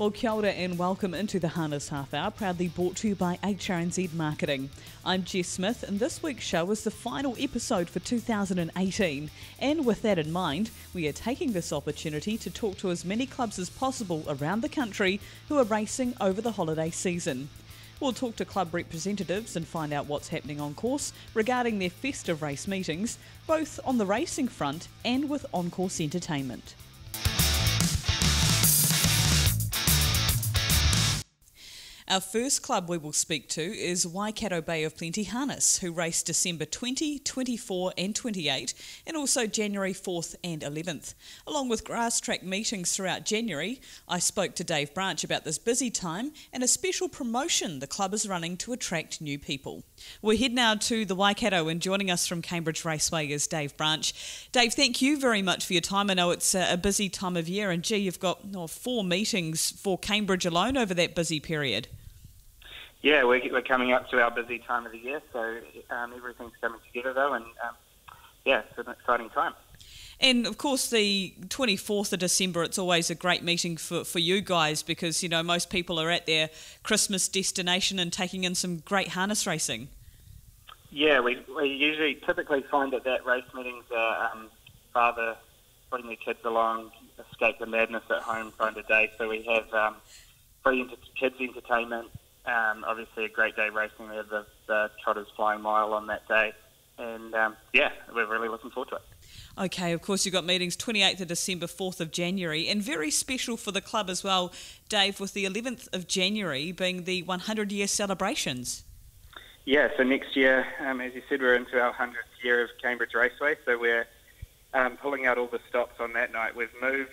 Well, kia ora and welcome into the Harness Half Hour, proudly brought to you by HRNZ Marketing. I'm Jess Smith, and this week's show is the final episode for 2018. And with that in mind, we are taking this opportunity to talk to as many clubs as possible around the country who are racing over the holiday season. We'll talk to club representatives and find out what's happening on course regarding their festive race meetings, both on the racing front and with on-course entertainment. Our first club we will speak to is Waikato Bay of Plenty Harness, who race December 20, 24 and 28, and also January 4th and 11th. Along with grass track meetings throughout January, I spoke to Dave Branch about this busy time and a special promotion the club is running to attract new people. We head now to the Waikato, and joining us from Cambridge Raceway is Dave Branch. Dave, thank you very much for your time. I know it's a busy time of year, and you've got 4 meetings for Cambridge alone over that busy period. Yeah, we're coming up to our busy time of the year, so everything's coming together though, and it's an exciting time. And of course, the 24th of December, it's always a great meeting for you guys because, you know, most people are at their Christmas destination and taking in some great harness racing. Yeah, we usually typically find that race meetings are father bring their kids along, escape the madness at home kind of day. So we have free kids entertainment. Obviously a great day racing. We have the Trotters Flying Mile on that day, and we're really looking forward to it. Okay, of course you've got meetings 28th of December, 4th of January, and very special for the club as well, Dave, with the 11th of January being the 100-year celebrations. Yeah, so next year, as you said, we're into our 100th year of Cambridge Raceway, so we're pulling out all the stops on that night. We've moved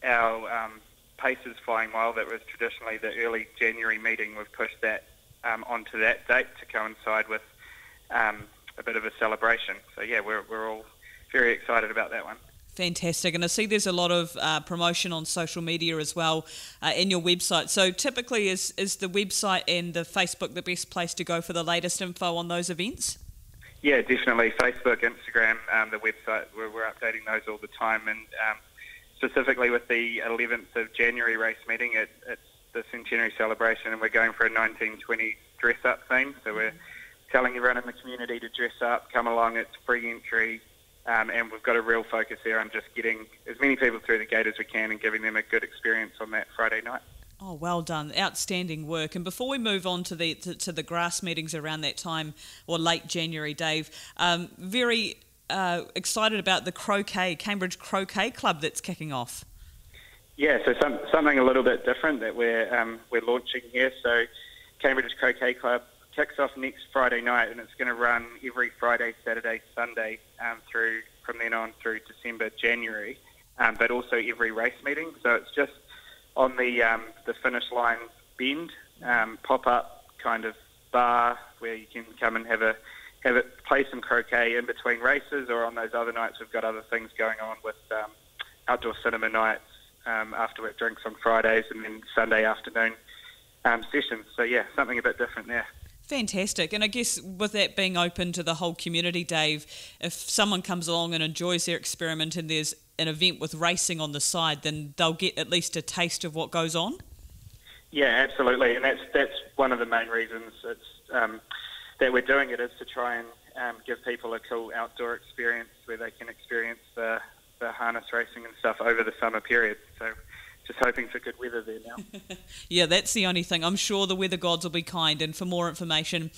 our Pacers Flying Mile, that was traditionally the early January meeting. We've pushed that onto that date to coincide with a bit of a celebration. So yeah, we're all very excited about that one. Fantastic, and I see there's a lot of promotion on social media as well in your website. So typically is the website and the Facebook the best place to go for the latest info on those events? Yeah, definitely. Facebook, Instagram, the website, we're updating those all the time, and specifically with the 11th of January race meeting, it's the centenary celebration, and we're going for a 1920 dress-up theme. So we're telling everyone in the community to dress up, come along, it's free entry, and we've got a real focus there on just getting as many people through the gate as we can and giving them a good experience on that Friday night. Oh, well done. Outstanding work. And before we move on to the grass meetings around that time, or late January, Dave, very excited about the Cambridge Croquet Club that's kicking off. Yeah, so something a little bit different that we're launching here. So Cambridge Croquet Club kicks off next Friday night, and it's going to run every Friday, Saturday, Sunday through from then on through December, January, but also every race meeting. So it's just on the finish line bend, pop-up kind of bar where you can come and play some croquet in between races, or on those other nights we've got other things going on with outdoor cinema nights, after work drinks on Fridays, and then Sunday afternoon sessions. So yeah, something a bit different there. Fantastic. And I guess with that being open to the whole community, Dave, if someone comes along and enjoys their experiment and there's an event with racing on the side, then they'll get at least a taste of what goes on? Yeah, absolutely. And that's one of the main reasons that we're doing it, is to try and give people a cool outdoor experience where they can experience the harness racing and stuff over the summer period. So just hoping for good weather there now. Yeah, that's the only thing. I'm sure the weather gods will be kind, and for more information,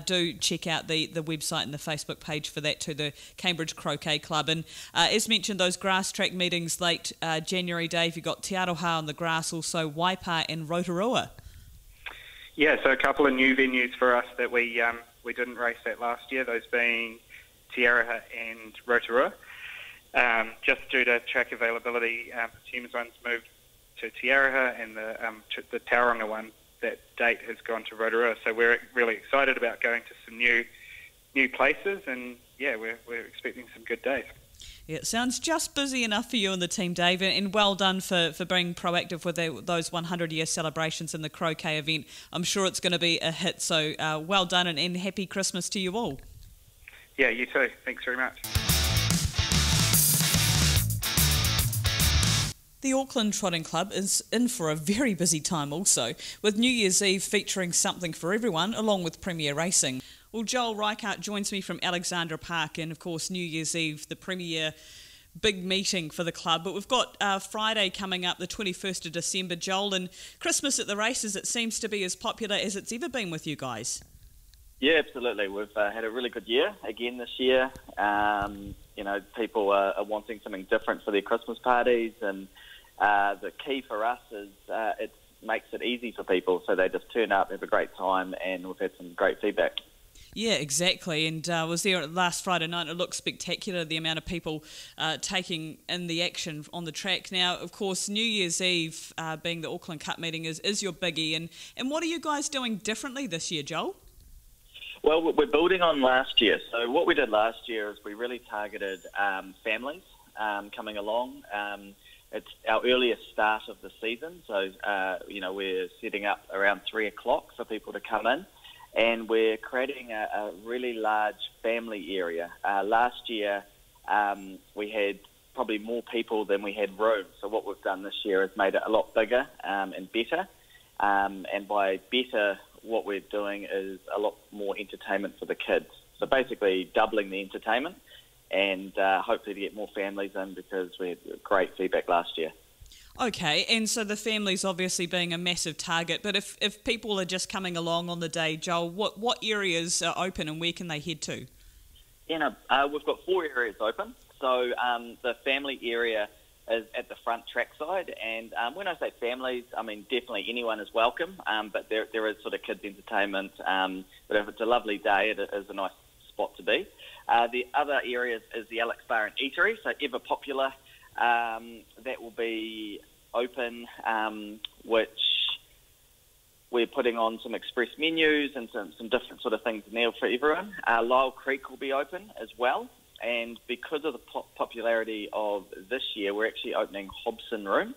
do check out the website and the Facebook page for that too, the Cambridge Croquet Club. And as mentioned, those grass track meetings late January, Dave, you've got Te Aroha on the grass, also Waipa and Rotorua. Yeah, so a couple of new venues for us that we didn't race at last year, those being Te Aroha and Rotorua. Just due to track availability, the team's one's moved to Te Aroha, and the Tauranga one, that date has gone to Rotorua. So we're really excited about going to some new places, and yeah, we're expecting some good days. Yeah, it sounds just busy enough for you and the team, Dave, and well done for being proactive with those 100-year celebrations and the croquet event. I'm sure it's going to be a hit, so well done, and happy Christmas to you all. Yeah, you too. Thanks very much. The Auckland Trotting Club is in for a very busy time also, with New Year's Eve featuring something for everyone, along with premier racing. Well, Joel Reichardt joins me from Alexandra Park, and of course New Year's Eve, the premier big meeting for the club. But we've got Friday coming up, the 21st of December, Joel, and Christmas at the races, it seems to be as popular as it's ever been with you guys. Yeah, absolutely. We've had a really good year again this year. People are wanting something different for their Christmas parties, and the key for us is it makes it easy for people, so they just turn up, have a great time, and we've had some great feedback. Yeah, exactly. And I was there last Friday night. It looked spectacular, the amount of people taking in the action on the track. Now, of course, New Year's Eve being the Auckland Cup meeting is your biggie. And what are you guys doing differently this year, Joel? Well, we're building on last year. So what we did last year is we really targeted families coming along. It's our earliest start of the season. So, we're setting up around 3 o'clock for people to come in. And we're creating a really large family area. Last year, we had probably more people than we had room. So what we've done this year is made it a lot bigger and better. And by better, what we're doing is a lot more entertainment for the kids. So basically doubling the entertainment and hopefully to get more families in, because we had great feedback last year. Okay, and so the families obviously being a massive target, but if people are just coming along on the day, Joel, what areas are open and where can they head to? We've got 4 areas open. So the family area is at the front trackside, and when I say families, I mean definitely anyone is welcome, but there is sort of kids entertainment, but if it's a lovely day, it is a nice spot to be. The other areas is the Alex Bar and Eatery, so ever popular. That will be open, which we're putting on some express menus and some different sort of things in there for everyone. Lyle Creek will be open as well, and because of the popularity of this year, we're actually opening Hobson Room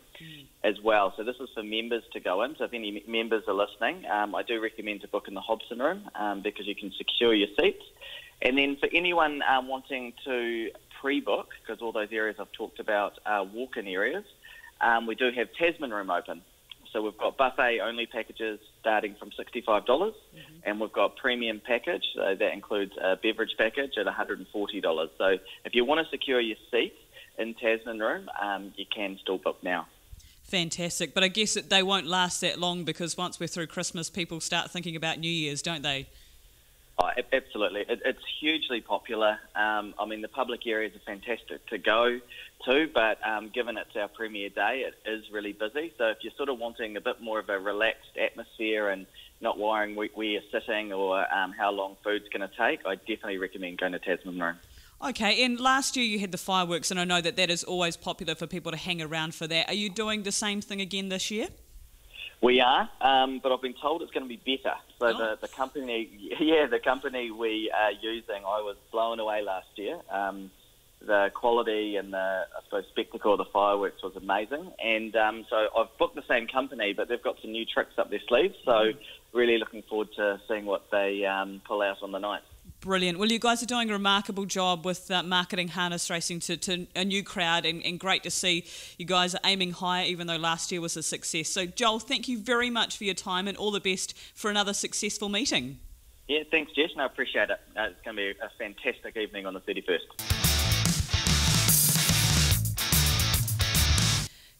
as well. So this is for members to go in. So if any members are listening, I do recommend to book in the Hobson Room because you can secure your seats. And then for anyone wanting to pre-book, because all those areas I've talked about are walk-in areas, we do have Tasman Room open. So we've got buffet-only packages starting from $65, and we've got premium package, so that includes a beverage package at $140. So if you want to secure your seat in Tasman Room, you can still book now. Fantastic, but I guess they won't last that long, because once we're through Christmas, people start thinking about New Year's, don't they? Oh, absolutely. It's hugely popular. The public areas are fantastic to go to, but given it's our premier day, it is really busy. So if you're sort of wanting a bit more of a relaxed atmosphere and not worrying where you're sitting or how long food's going to take, I definitely recommend going to Tasman Room. Okay, and last year you had the fireworks, and I know that is always popular for people to hang around for that. Are you doing the same thing again this year? We are, but I've been told it's going to be better. So the company we are using, I was blown away last year. The quality and the spectacle of the fireworks was amazing. And so I've booked the same company, but they've got some new tricks up their sleeves. So really looking forward to seeing what they pull out on the night. Brilliant. Well, you guys are doing a remarkable job with marketing harness racing to a new crowd, and great to see you guys are aiming higher, even though last year was a success. So, Joel, thank you very much for your time, and all the best for another successful meeting. Yeah, thanks, Jess, and I appreciate it. It's going to be a fantastic evening on the 31st.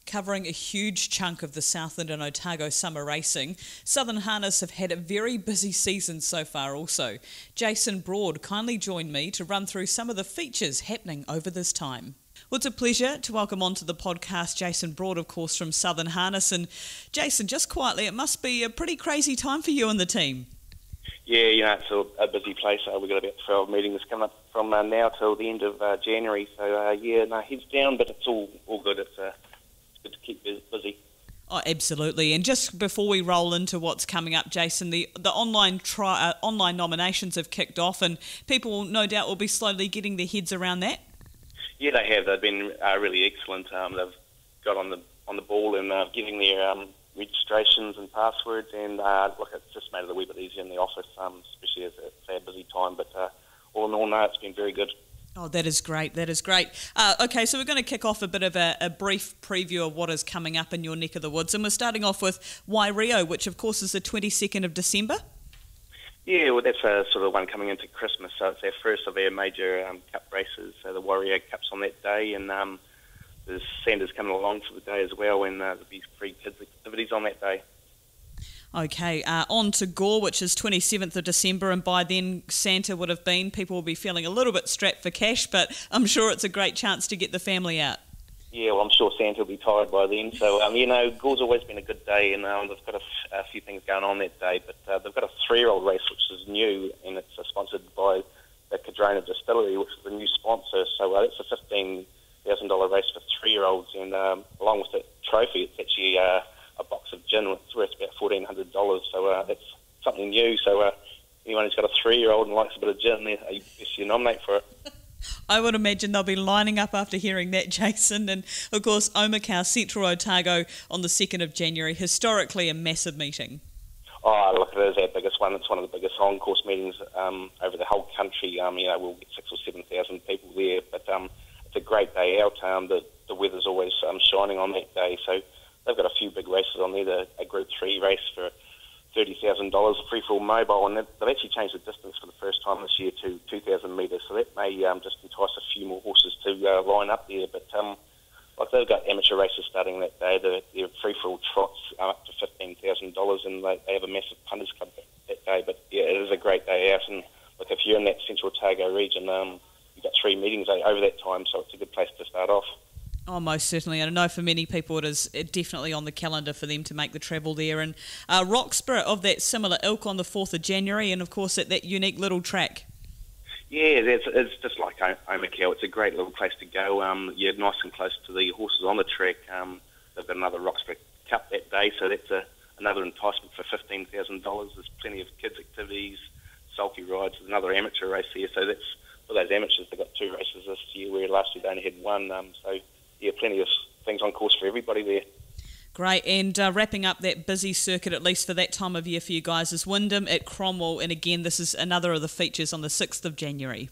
Covering a huge chunk of the Southland and Otago summer racing, Southern Harness have had a very busy season so far also. Jason Broad kindly joined me to run through some of the features happening over this time. Well, it's a pleasure to welcome onto the podcast Jason Broad, of course, from Southern Harness. And Jason, just quietly, it must be a pretty crazy time for you and the team. Yeah, it's a busy place. We've got about 12 meetings coming up from now till the end of January. So, heads down, but it's all good. It's good to keep busy. Oh, absolutely. And just before we roll into what's coming up, Jason, the online nominations have kicked off, and people no doubt will be slowly getting their heads around that. Yeah, they have. They've been really excellent. They've got on the ball and getting their registrations and passwords, and it's just made it a wee bit easier in the office, especially as it's a busy time. But all in all, no, it's been very good. Oh, that is great. That is great. Okay, so we're going to kick off a bit of a brief preview of what is coming up in your neck of the woods. And we're starting off with Waikato, which, of course, is the 22nd of December. Yeah, well, that's sort of one coming into Christmas, so it's our first of our major cup races. So the Warrior Cup's on that day, and there's Santa's coming along for the day as well, and there'll be free kids' activities on that day. Okay, on to Gore, which is 27th of December, and by then Santa would have been. People will be feeling a little bit strapped for cash, but I'm sure it's a great chance to get the family out. Yeah, well, I'm sure Santa will be tired by then. So, Gore's always been a good day, and they've got a few things going on that day. But they've got a 3-year-old race, which is new, and it's sponsored by the Cadrona Distillery, which is the new sponsor. So it's a $15,000 race for 3-year-olds, and along with the trophy, it's actually a box of gin. It's worth about $1,400. So that's something new. So anyone who's got a 3-year-old and likes a bit of gin, I guess you nominate for it. I would imagine they'll be lining up after hearing that, Jason. And, of course, Oamaru, Central Otago on the 2nd of January. Historically a massive meeting. Oh, look, it is our biggest one. It's one of the biggest on-course meetings over the whole country. We'll get 6,000 or 7,000 people there. But it's a great day out. The weather's always shining on that day. So they've got a few big races on there. A Group 3 race for $30,000, a free-fall mobile, and they've actually changed the distance for the first time this year to 2,000 metres, so that may just entice a few more horses to line up there. But they've got amateur races starting that day. Their free-fall trots are up to $15,000, and they have a massive punters club that day. But yeah, it is a great day out, and look, if you're in that Central Otago region, you've got 3 meetings over that time, so it's a good place to start off. Oh, most certainly. And I know for many people it is definitely on the calendar for them to make the travel there. And Roxburgh of that similar ilk on the 4th of January, and of course at that unique little track. Yeah, it's just like Oamaru. It's a great little place to go. You're nice and close to the horses on the track. They've got another Roxburgh Cup that day, so that's another enticement for $15,000. There's plenty of kids' activities, sulky rides. There's another amateur race here, so that's for those amateurs. They've got 2 races this year, where last year they only had 1. So yeah, plenty of things on course for everybody there. Great, and wrapping up that busy circuit, at least for that time of year for you guys, is Wyndham at Cromwell, and again, this is another of the features on the 6th of January.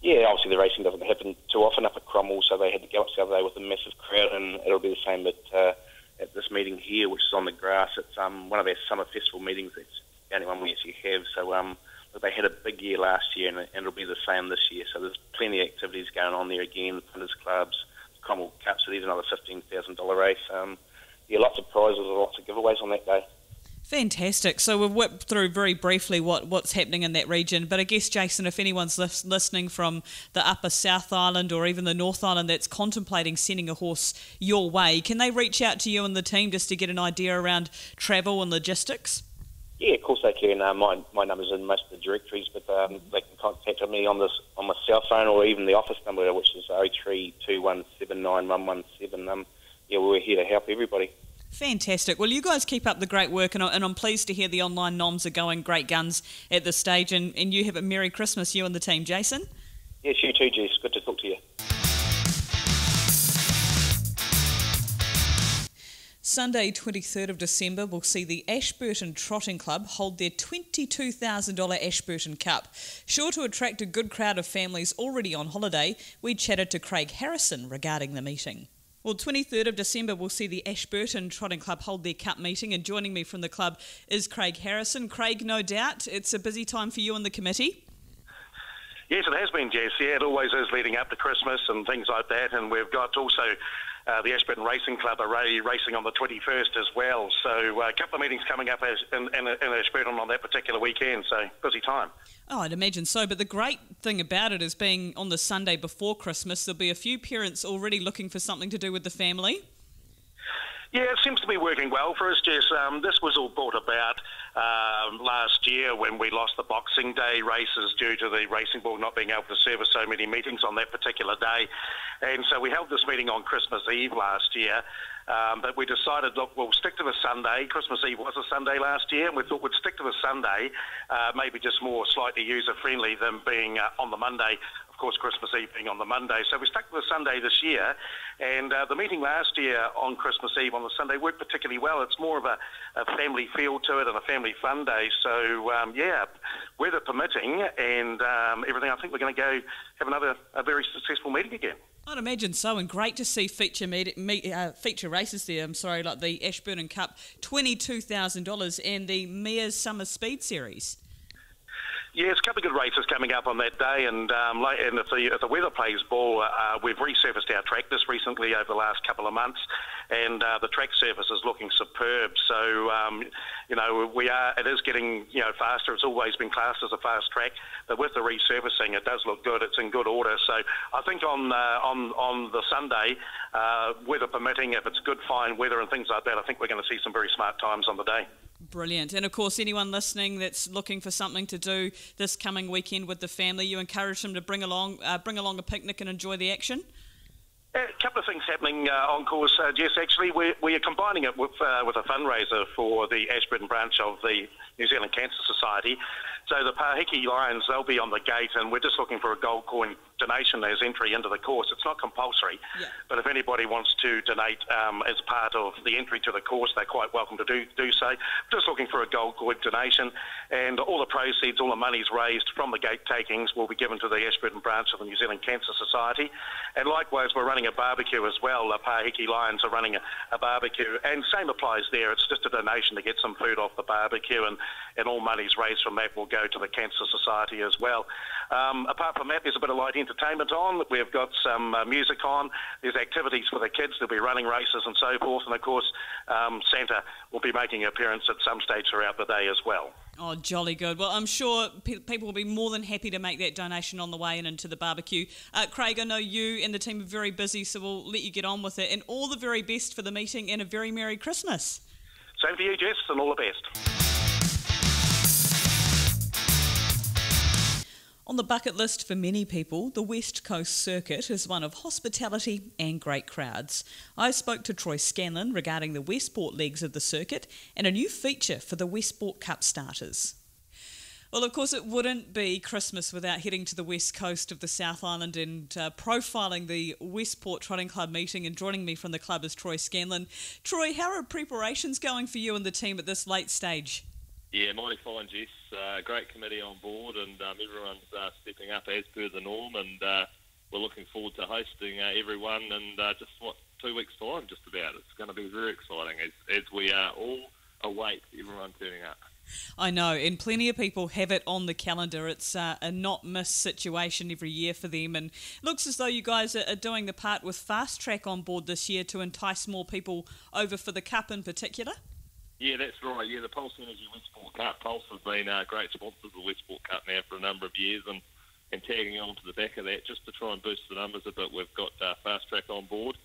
Yeah, obviously the racing doesn't happen too often up at Cromwell, so they had to go up the other day with a massive crowd, and it'll be the same at this meeting here, which is on the grass. It's one of our summer festival meetings. It's the only one we actually have, so they had a big year last year, and it'll be the same this year, so there's plenty of activities going on there again, the punters clubs, Cromwell Cup, so there's another $15,000 race. Lots of prizes and lots of giveaways on that day. Fantastic. So we've whipped through very briefly what's happening in that region, but I guess, Jason, if anyone's listening from the upper South Island or even the North Island that's contemplating sending a horse your way, can they reach out to you and the team just to get an idea around travel and logistics? Yeah, of course they can. My number's in most of the directories, but they can contact me on my cell phone or even the office number, which is 0321791117. We're here to help everybody. Fantastic. Well, you guys keep up the great work, and I'm pleased to hear the online noms are going great guns at this stage, and you have a Merry Christmas, you and the team, Jason. Yes, you too, Jess. Good to talk to you. Sunday, 23rd of December, we'll see the Ashburton Trotting Club hold their $22,000 Ashburton Cup. Sure to attract a good crowd of families already on holiday, we chatted to Craig Harrison regarding the meeting. Well, 23rd of December, we'll see the Ashburton Trotting Club hold their cup meeting, and joining me from the club is Craig Harrison. Craig, no doubt, it's a busy time for you and the committee. Yes, it has been, Jess. Yeah, it always is leading up to Christmas and things like that, and we've got also the Ashburton Racing Club are racing on the 21st as well. So a couple of meetings coming up in Ashburton on that particular weekend, so busy time. Oh, I'd imagine so, but the great thing about it is being on the Sunday before Christmas, there'll be a few parents already looking for something to do with the family. Yeah, it seems to be working well for us, Jess. This was all brought about last year when we lost the Boxing Day races due to the Racing Board not being able to service so many meetings on that particular day. And so we held this meeting on Christmas Eve last year. But we decided, look, we'll stick to the Sunday. Christmas Eve was a Sunday last year, and we thought we'd stick to the Sunday, maybe just more slightly user-friendly than being on the Monday. Of course, Christmas Eve being on the Monday. So we stuck with the Sunday this year, and the meeting last year on Christmas Eve on the Sunday worked particularly well. It's more of a family feel to it and a family fun day. So, weather permitting and everything, I think we're going to go have a very successful meeting again. I'd imagine so, and great to see feature races there. Like the Ashburton Cup, $22,000, and the Mayor's Summer Speed Series. Yeah, it's a couple of good races coming up on that day, and if the weather plays ball, we've resurfaced our track this recently over the last couple of months, and the track surface is looking superb. So, it is getting faster. It's always been classed as a fast track, but with the resurfacing, it does look good. It's in good order. So I think on the Sunday, weather permitting, if it's good fine weather and things like that, I think we're going to see some very smart times on the day. Brilliant. And of course, anyone listening that's looking for something to do this coming weekend with the family, you encourage them to bring along a picnic and enjoy the action? A couple of things happening on course, Jess. Actually, we are combining it with a fundraiser for the Ashburton branch of the New Zealand Cancer Society. So the Pāhiki Lions, they'll be on the gate, and we're just looking for a gold coin donation as entry into the course. It's not compulsory, but if anybody wants to donate as part of the entry to the course, they're quite welcome to do so. Just looking for a gold coin donation, and all the proceeds, all the monies raised from the gate takings will be given to the Ashburton branch of the New Zealand Cancer Society. And likewise, we're running a barbecue as well. The Pāhiki Lions are running a barbecue, and same applies there. It's just a donation to get some food off the barbecue, and all monies raised from that will go to the Cancer Society as well. Apart from that, there's a bit of light entertainment on. We've got some music on. There's activities for the kids. There'll be running races and so forth. And of course, Santa will be making an appearance at some stage throughout the day as well. Oh, jolly good. Well, I'm sure people will be more than happy to make that donation on the way and into the barbecue. Craig, I know you and the team are very busy, so we'll let you get on with it. And all the very best for the meeting, and a very Merry Christmas. Same to you, Jess, and all the best. On the bucket list for many people, the West Coast Circuit is one of hospitality and great crowds. I spoke to Troy Scanlon regarding the Westport legs of the circuit and a new feature for the Westport Cup starters. Well, of course, it wouldn't be Christmas without heading to the west coast of the South Island and profiling the Westport Trotting Club meeting. And joining me from the club is Troy Scanlon. Troy, how are preparations going for you and the team at this late stage? Yeah, mighty fine, Jess. Great committee on board, and everyone's stepping up as per the norm, and we're looking forward to hosting everyone in 2 weeks' time, just about. It's going to be very exciting as we all await everyone turning up. I know, and plenty of people have it on the calendar. It's a not-miss situation every year for them, and it looks as though you guys are doing the part with Fast Track on board this year to entice more people over for the Cup in particular. Yeah, that's right. Yeah, the Pulse Energy Westport Cup. Pulse has been great sponsors of the Westport Cup now for a number of years, and tagging on to the back of that, just to try and boost the numbers a bit, we've got Fast Track on board.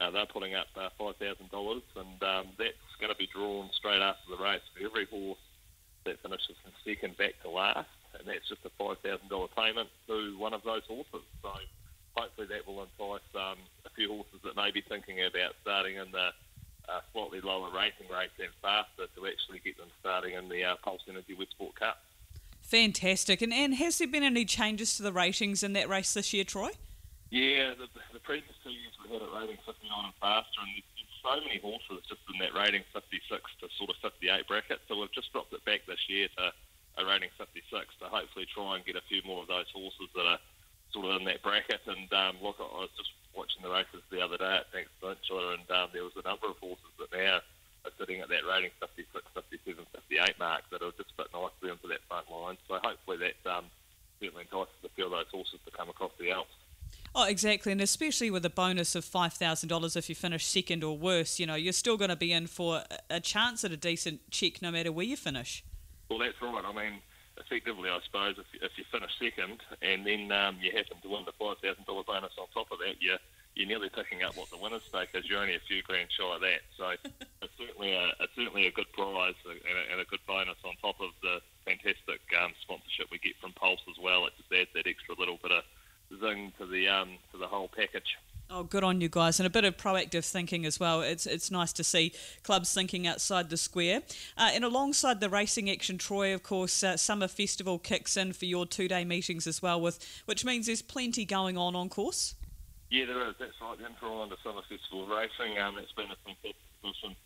They're putting up $5,000, and that's going to be drawn straight after the race for every horse that finishes from second back to last, and that's just a $5,000 payment to one of those horses. So hopefully that will entice a few horses that may be thinking about starting in the slightly lower rating rates and faster to actually get them starting in the Pulse Energy Westport Cup. Fantastic. And has there been any changes to the ratings in that race this year, Troy? Yeah, the previous 2 years we had it rating 59 and faster, and there's so many horses just in that rating 56 to sort of 58 bracket, so we've just dropped it back this year to a rating 56 to hopefully try and get a few more of those horses that are sort of in that bracket. And look, I was just watching the races the other day at Peninsula, and there was a number of horses that now are sitting at that rating 56, 57, 58 mark that will just fit nicely into that front line. So hopefully that certainly entices a few of those horses to come across the Alps. Oh, exactly, and especially with a bonus of $5,000 if you finish second or worse, you're still going to be in for a chance at a decent check no matter where you finish. Well, that's right. I mean, effectively, I suppose, if you finish second and then you happen to win the $5,000 bonus on top of that, you're nearly picking up what the winner's stake is. You're only a few grand shy of that. So it's certainly a good prize and a good bonus on top of the fantastic sponsorship we get from Pulse as well. It just adds that extra little bit of zing to the whole package. Oh, good on you guys, and a bit of proactive thinking as well. It's nice to see clubs thinking outside the square. And alongside the racing action, Troy, of course, Summer Festival kicks in for your 2-day meetings as well, which means there's plenty going on course. Yeah, there is. That's right. The Inter under Summer Festival racing. It's been a fantastic addition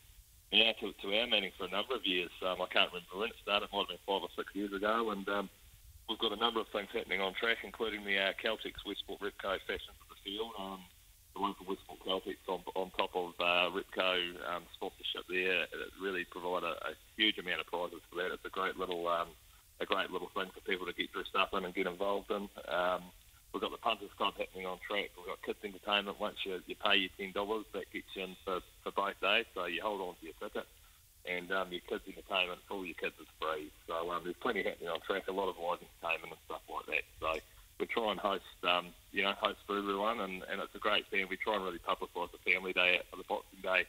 to our meeting for a number of years. I can't remember when it started. It might have been 5 or 6 years ago, and we've got a number of things happening on track, including the Caltex Westport Ripco Fashion for the Field. The local Westport Caltex on top of Ripco sponsorship there. It really provide a huge amount of prizes for that. It's a great little thing for people to get dressed up in and get involved in. We've got the Punters Club happening on track. We've got kids entertainment. Once you pay your $10, that gets you in for both days. So you hold on to your ticket, and your kids entertainment for all your kids is free. So there's plenty happening on track. A lot of live entertainment and stuff like that. So we try and host for everyone, and it's a great thing. We try and really publicise the family day out for the Boxing Day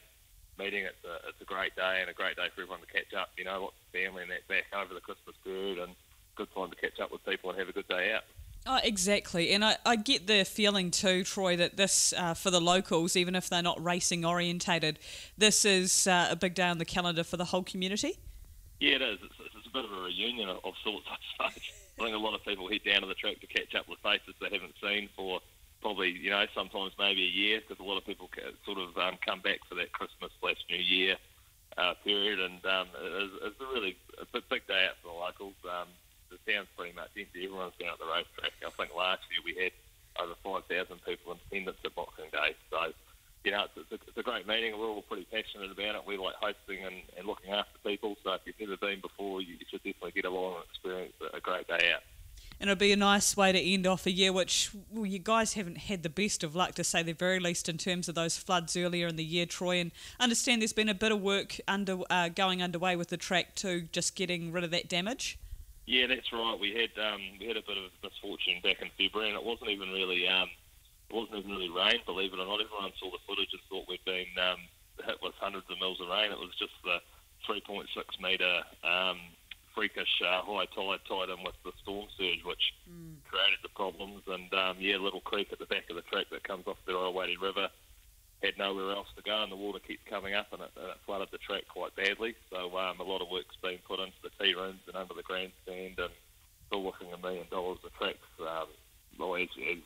meeting. It's a great day, and a great day for everyone to catch up. Lots of family and that back over the Christmas period, and good time to catch up with people and have a good day out. Oh, exactly, and I get the feeling too, Troy, that this, for the locals, even if they're not racing orientated, this is a big day on the calendar for the whole community. Yeah, it is. It's a bit of a reunion of sorts, I suppose. I think a lot of people head down to the track to catch up with faces they haven't seen for probably, sometimes maybe a year, because a lot of people sort of come back for that Christmas/New Year period, and it's a big day out for the locals. The town's pretty much empty. Everyone's down at the racetrack. I think last year we had over 5,000 people in attendance at Boxing Day. So, it's a great meeting. We're all pretty passionate about it. We like hosting and looking after people. So if you've never been before, you should definitely get along and experience a great day out. And it'll be a nice way to end off a year which, well, you guys haven't had the best of luck, to say the very least, in terms of those floods earlier in the year, Troy. And I understand there's been a bit of work going underway with the track too, just getting rid of that damage. Yeah, that's right. We had a bit of misfortune back in February, and it wasn't even really rain, believe it or not. Everyone saw the footage and thought we'd been hit with hundreds of mils of rain. It was just the 3.6 metre freakish high tide tied in with the storm surge, which created the problems. And a little creek at the back of the track that comes off the Oamaru River had nowhere else to go, and the water keeps coming up, and it flooded the track quite badly. So a lot of work's been put into the tee rooms and under the grandstand, and still looking $1 million. The track's, as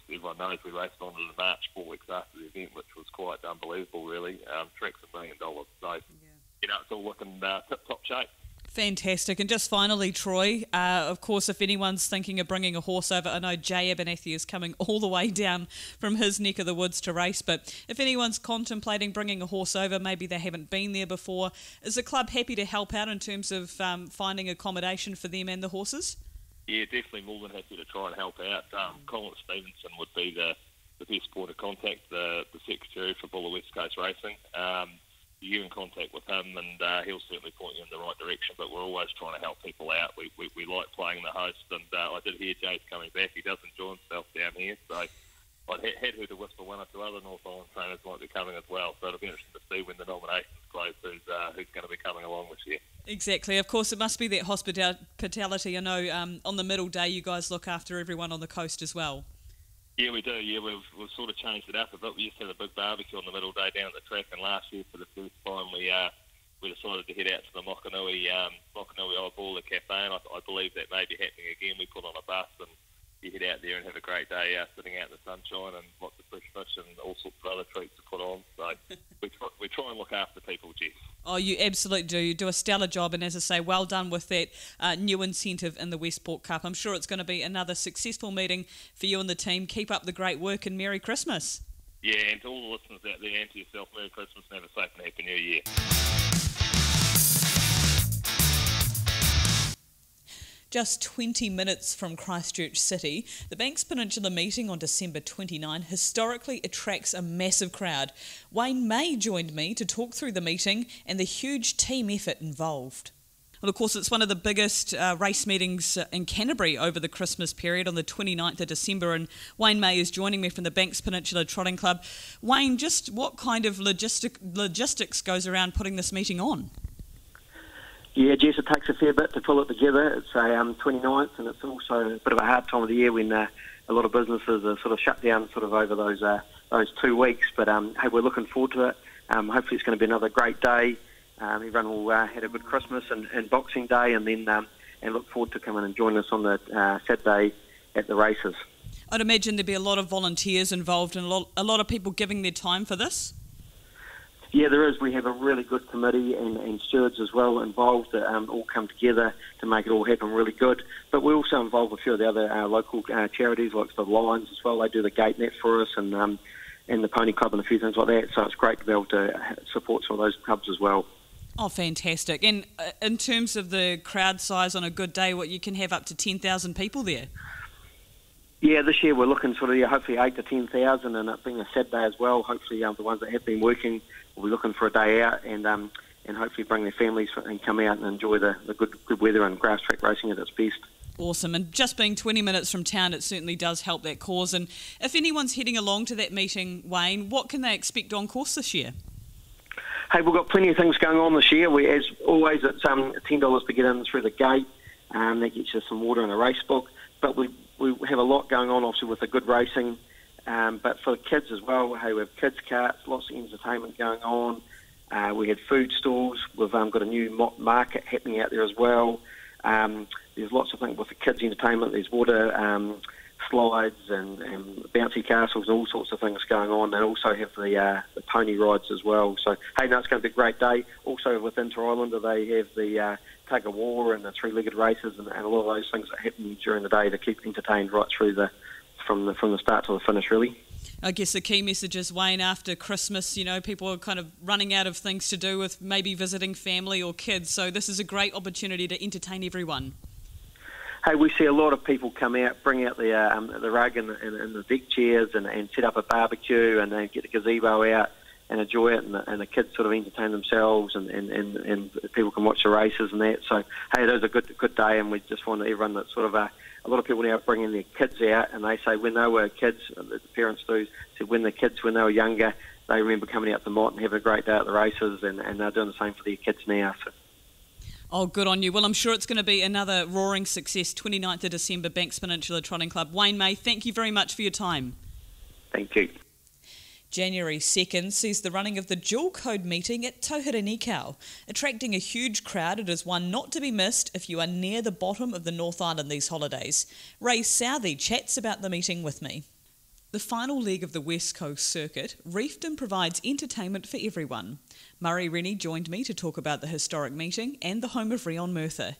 everyone knows, we raced on in March, 4 weeks after the event, which was quite unbelievable, really. Track's $1 million, so it's all looking tip-top shape. Fantastic. And just finally, Troy, of course, if anyone's thinking of bringing a horse over, I know Jay Abernathy is coming all the way down from his neck of the woods to race, but if anyone's contemplating bringing a horse over, maybe they haven't been there before, is the club happy to help out in terms of finding accommodation for them and the horses? Yeah, definitely more than happy to try and help out. Colin Stevenson would be the best point of contact, the secretary for Buller West Coast Racing. You're in contact with him, and he'll certainly point you in the right direction, but we're always trying to help people out. We like playing the host, and I did hear Jay's coming back. He does enjoy himself down here, so I'd had her to whisper one or two other North Island trainers might be coming as well, so it'll be interesting to see when the nominations close who's going to be coming along this year. Exactly. Of course, it must be that hospitality. I know on the middle day you guys look after everyone on the coast as well. Yeah, we do. Yeah, we've sort of changed it up a bit. We used to have a big barbecue on the middle day down at the track, and last year for the first time we decided to head out to the Mokanui Eyeball Cafe, and I believe that may be happening again. We put on a bus and you head out there and have a great day sitting out in the sunshine, and lots of fresh fish and all sorts of other treats to put on. So we try and look after people, Jess. Oh, you absolutely do. You do a stellar job, and as I say, well done with that new incentive in the Westport Cup. I'm sure it's going to be another successful meeting for you and the team. Keep up the great work, and Merry Christmas. Yeah, and to all the listeners out there, and to yourself, Merry Christmas and have a safe and happy New Year. Just 20 minutes from Christchurch City, the Banks Peninsula meeting on December 29 historically attracts a massive crowd. Wayne May joined me to talk through the meeting and the huge team effort involved. Well, of course, it's one of the biggest race meetings in Canterbury over the Christmas period on the 29th of December, and Wayne May is joining me from the Banks Peninsula Trotting Club. Wayne, just what kind of logistics goes around putting this meeting on? Yeah, Jess, it takes a fair bit to pull it together. It's a 29th, and it's also a bit of a hard time of the year when a lot of businesses are sort of shut down sort of over those those 2 weeks. But hey, we're looking forward to it. Hopefully it's going to be another great day. Everyone will had a good Christmas and Boxing Day, and then and look forward to coming and joining us on the Saturday at the races. I'd imagine there'd be a lot of volunteers involved and a lot of people giving their time for this. Yeah, there is. We have a really good committee and stewards as well involved that all come together to make it all happen really good. But we also involve a few of the other local charities like the Lions as well. They do the gate net for us and the Pony Club and a few things like that. So it's great to be able to support some of those clubs as well. Oh, fantastic. And in terms of the crowd size on a good day, what you can have up to 10,000 people there? Yeah, this year we're looking sort of hopefully 8 to 10,000, and it being a Saturday as well. Hopefully the ones that have been working will be looking for a day out and hopefully bring their families and come out and enjoy the good weather and grass track racing at its best. Awesome. And just being 20 minutes from town, it certainly does help that cause. And if anyone's heading along to that meeting, Wayne, what can they expect on course this year? Hey, we've got plenty of things going on this year. As always, it's $10 to get in through the gate. That gets you some water and a race book. But we have a lot going on, obviously, with the good racing. But for the kids as well, hey, we have kids' carts, lots of entertainment going on. We had food stalls. We've got a new market happening out there as well. There's lots of things with the kids' entertainment. There's water slides and bouncy castles and all sorts of things going on. They also have the pony rides as well. So, hey, no, it's going to be a great day. Also with Inter-Islander, they have the tug of war and the three-legged races and a lot of those things that happen during the day to keep entertained right through from the start to the finish, really. I guess the key message is, Wayne, after Christmas, people are kind of running out of things to do with maybe visiting family or kids. So this is a great opportunity to entertain everyone. Hey, we see a lot of people come out, bring out the rug and the deck chairs and set up a barbecue and then get the gazebo out and enjoy it, and the kids sort of entertain themselves and people can watch the races and that. So, hey, it is a good day, and we just want everyone that sort of a lot of people now bringing their kids out, and they say when they were kids, the parents do, said when they were younger, they remember coming out to Mott and having a great day at the races, and they're doing the same for their kids now. So. Oh, good on you. Well, I'm sure it's going to be another roaring success, 29th of December, Banks Peninsula Trotting Club. Wayne May, thank you very much for your time. Thank you. January 2nd sees the running of the dual code meeting at Tauhara Nikau. Attracting a huge crowd, it is one not to be missed if you are near the bottom of the North Island these holidays. Ray Southey chats about the meeting with me. The final leg of the West Coast circuit, Reefton provides entertainment for everyone. Murray Rennie joined me to talk about the historic meeting and the home of Rion Murtha.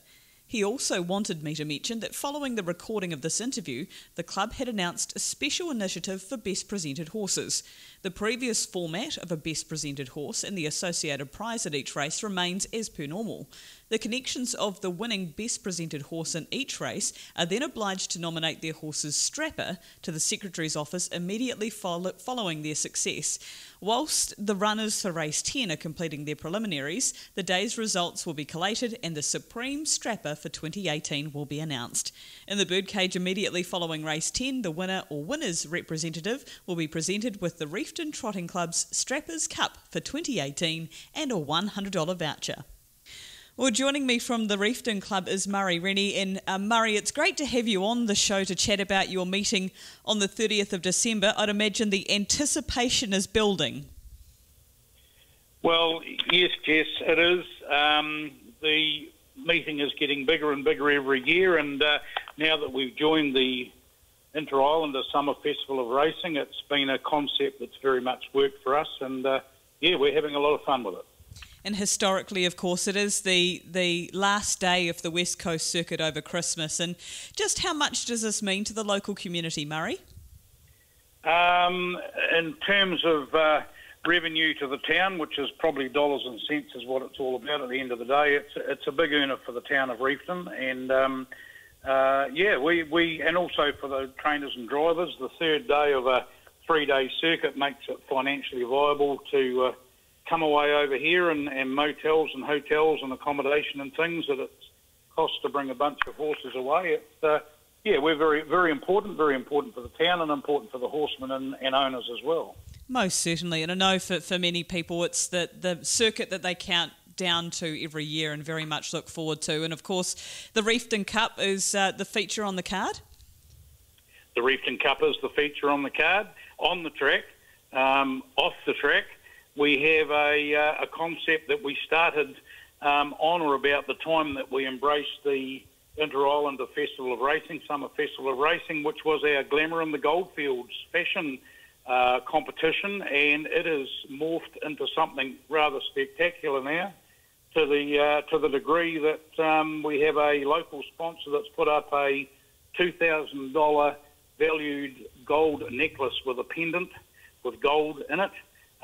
He also wanted me to mention that following the recording of this interview, the club had announced a special initiative for Best Presented Horses. The previous format of a Best Presented Horse and the associated prize at each race remains as per normal. The connections of the winning Best Presented Horse in each race are then obliged to nominate their horse's strapper to the Secretary's office immediately following their success. Whilst the runners for Race 10 are completing their preliminaries, the day's results will be collated and the Supreme Strapper for 2018 will be announced. In the birdcage immediately following Race 10, the winner or winner's representative will be presented with the Reefton Trotting Club's Strappers Cup for 2018 and a $100 voucher. Well, joining me from the Reefton Club is Murray Rennie. And Murray, it's great to have you on the show to chat about your meeting on the 30th of December. I'd imagine the anticipation is building. Well, yes, Jess, it is. The meeting is getting bigger and bigger every year, and now that we've joined the Inter-Islander Summer Festival of Racing, it's been a concept that's very much worked for us, and we're having a lot of fun with it. And historically, of course, it is the last day of the West Coast circuit over Christmas. And just how much does this mean to the local community, Murray? In terms of revenue to the town, which is probably dollars and cents is what it's all about at the end of the day, it's a big earner for the town of Reefton. And, we and also for the trainers and drivers, the third day of a 3-day circuit makes it financially viable to come away over here and motels and hotels and accommodation and things that it costs to bring a bunch of horses away. It's, we're very, very important for the town and important for the horsemen and owners as well. Most certainly, and I know for many people it's the circuit that they count down to every year and very much look forward to. And of course, the Reefton Cup is the feature on the card. The Reefton Cup is the feature on the card, on the track. off the track. We have a concept that we started on or about the time that we embraced the Inter-Islander Festival of Racing, Summer Festival of Racing, which was our Glamour in the Goldfields fashion competition, and it has morphed into something rather spectacular now, to the degree that we have a local sponsor that's put up a $2,000 valued gold necklace with a pendant with gold in it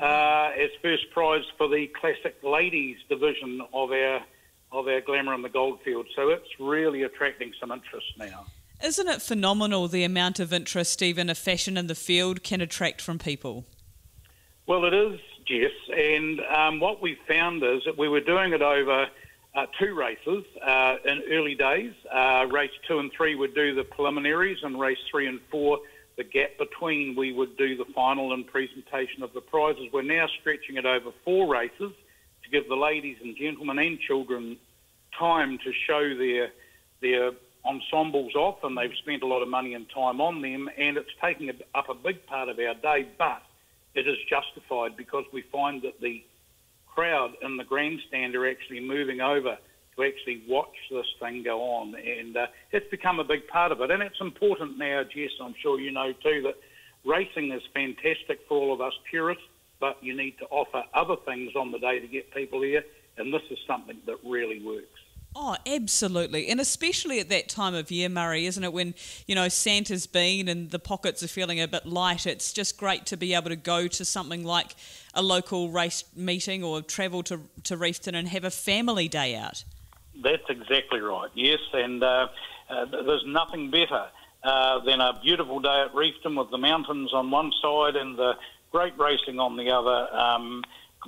as first prize for the classic ladies division of our Glamour in the Goldfield. So it's really attracting some interest now. Isn't it phenomenal the amount of interest even a fashion in the field can attract from people? Well, it is, Jess, and what we found is that we were doing it over 2 races in early days. Race 2 and 3 would do the preliminaries, and race 3 and 4, the gap between, we would do the final and presentation of the prizes. We're now stretching it over 4 races to give the ladies and gentlemen and children time to show their ensembles off, and they've spent a lot of money and time on them, and it's taking up a big part of our day, but it is justified because we find that the crowd in the grandstand are actually moving over to actually watch this thing go on, and it's become a big part of it. And it's important now, Jess, I'm sure you know too, that racing is fantastic for all of us purists, but you need to offer other things on the day to get people here, and this is something that really works. Oh, absolutely. And especially at that time of year, Murray, isn't it, when, you know, Santa's been and the pockets are feeling a bit light. It's just great to be able to go to something like a local race meeting or travel to Reefton and have a family day out. That's exactly right, yes. And there's nothing better than a beautiful day at Reefton with the mountains on one side and the great racing on the other.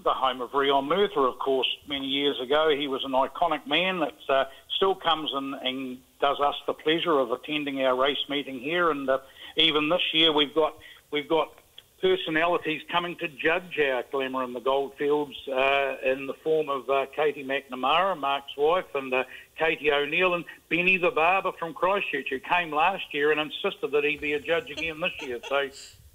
The home of Oamaru, of course, many years ago. He was an iconic man that still comes and does us the pleasure of attending our race meeting here. And even this year, we've got personalities coming to judge our Glamour in the Goldfields in the form of Katie McNamara, Mark's wife, and Katie O'Neill, and Benny the Barber from Christchurch, who came last year and insisted that he be a judge again this year. So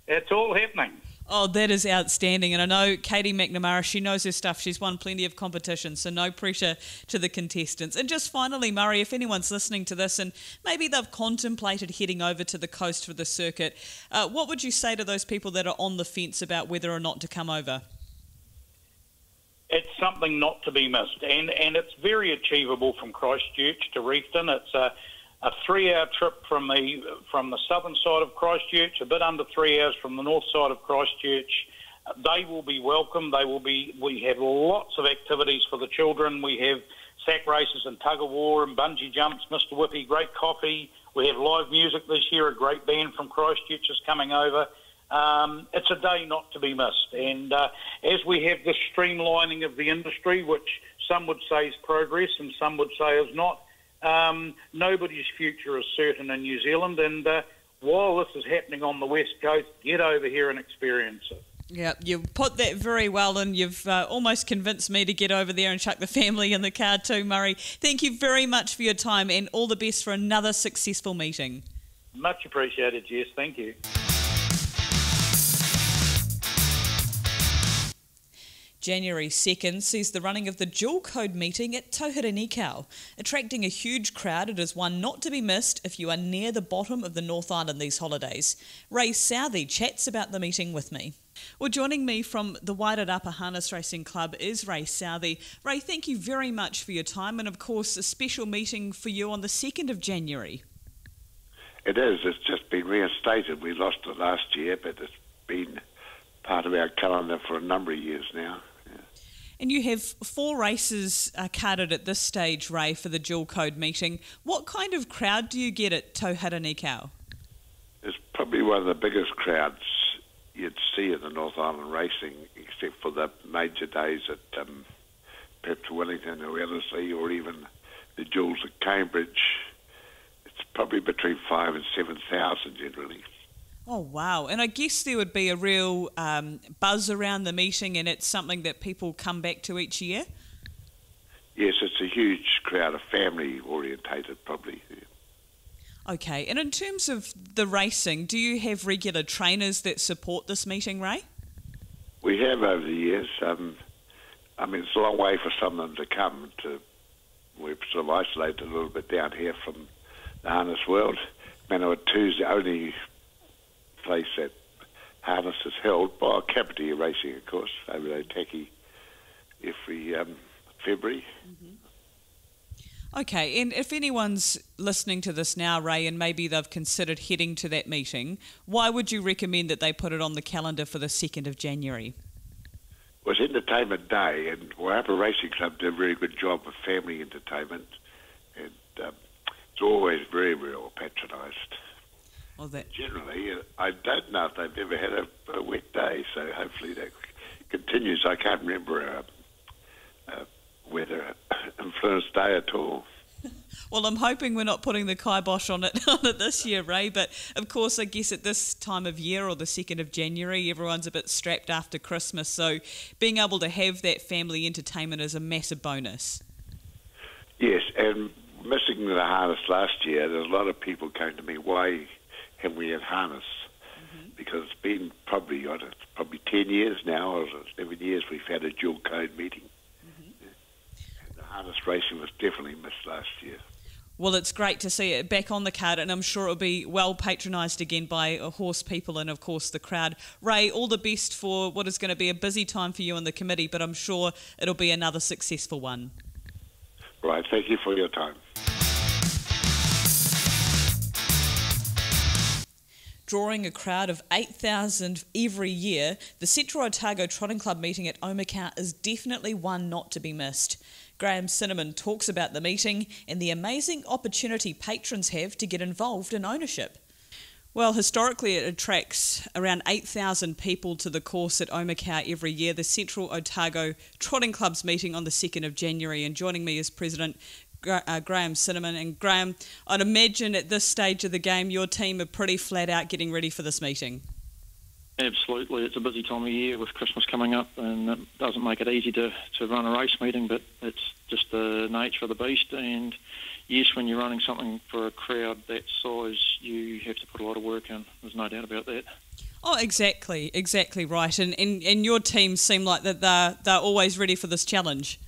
it's all happening. Oh, that is outstanding. And I know Katie McNamara, she knows her stuff. She's won plenty of competitions, so no pressure to the contestants. And just finally, Murray, if anyone's listening to this and maybe they've contemplated heading over to the coast for the circuit, what would you say to those people that are on the fence about whether or not to come over? It's something not to be missed, and it's very achievable from Christchurch to Reefton. It's a 3-hour trip from the southern side of Christchurch, a bit under 3 hours from the north side of Christchurch. They will be welcome. We have lots of activities for the children. We have sack races and tug of war and bungee jumps, Mr. Whippy, great coffee. We have live music this year. A great band from Christchurch is coming over. It's a day not to be missed. And as we have this streamlining of the industry, which some would say is progress and some would say is not, nobody's future is certain in New Zealand, and while this is happening on the West Coast, get over here and experience it. Yeah, you've put that very well, and you've almost convinced me to get over there and chuck the family in the car too, Murray. Thank you very much for your time, and all the best for another successful meeting. Much appreciated, Jess. Thank you. January 2nd sees the running of the dual code meeting at Tauhara. Attracting a huge crowd, it is one not to be missed if you are near the bottom of the North Island these holidays. Ray Southey chats about the meeting with me. Well, joining me from the Waikato Harness Racing Club is Ray Southey. Ray, thank you very much for your time, and of course a special meeting for you on the 2nd of January. It is. It's just been reinstated. We lost it last year, but it's been part of our calendar for a number of years now. And you have 4 races carded at this stage, Ray, for the dual code meeting. What kind of crowd do you get at Tauhara? It's probably one of the biggest crowds you'd see at the North Island racing, except for the major days at perhaps Wellington or Ellerslie, or even the duels at Cambridge. It's probably between 5,000 and 7,000 generally. Oh, wow. And I guess there would be a real buzz around the meeting, and it's something that people come back to each year? Yes, it's a huge crowd, a family-orientated probably. Yeah. Okay. And in terms of the racing, do you have regular trainers that support this meeting, Ray? We have over the years. I mean, it's a long way for some of them to come. We've sort of isolated a little bit down here from the harness world. Manawatu's the only place that harness is held by Capity Racing, of course, over at Otaki every February. Okay, and if anyone's listening to this now, Ray, and maybe they've considered heading to that meeting, why would you recommend that they put it on the calendar for the 2nd of January? Well, it's Entertainment Day, and Oamaru Racing Club do a very good job of family entertainment, and it's always very, very well patronised. Well, generally, I don't know if they've ever had a wet day, so hopefully that continues. I can't remember a weather-influenced day at all. Well, I'm hoping we're not putting the kibosh on it this year, Ray, but of course I guess at this time of year, or the 2nd of January, everyone's a bit strapped after Christmas, so being able to have that family entertainment is a massive bonus. Yes, and missing the harness last year, there's a lot of people came to me, why haven't we had harness? Because it's been probably 10 years now, or 11 years we've had a dual code meeting. Harness racing was definitely missed last year. Well, it's great to see it back on the card, and I'm sure it'll be well patronised again by horse people and, of course, the crowd. Ray, all the best for what is going to be a busy time for you and the committee, but I'm sure it'll be another successful one. Right, thank you for your time. Drawing a crowd of 8,000 every year, the Central Otago Trotting Club meeting at Oamaru is definitely one not to be missed. Graham Cinnamon talks about the meeting and the amazing opportunity patrons have to get involved in ownership. Well, historically it attracts around 8,000 people to the course at Oamaru every year, the Central Otago Trotting Club's meeting on the 2nd of January. And joining me is President Graham Cinnamon. And Graham, I'd imagine at this stage of the game your team are pretty flat out getting ready for this meeting. Absolutely. It's a busy time of year with Christmas coming up, and it doesn't make it easy to run a race meeting, but it's just the nature of the beast. And yes, when you're running something for a crowd that size, you have to put a lot of work in. There's no doubt about that. Oh, exactly right. And your team seem like that they're always ready for this challenge.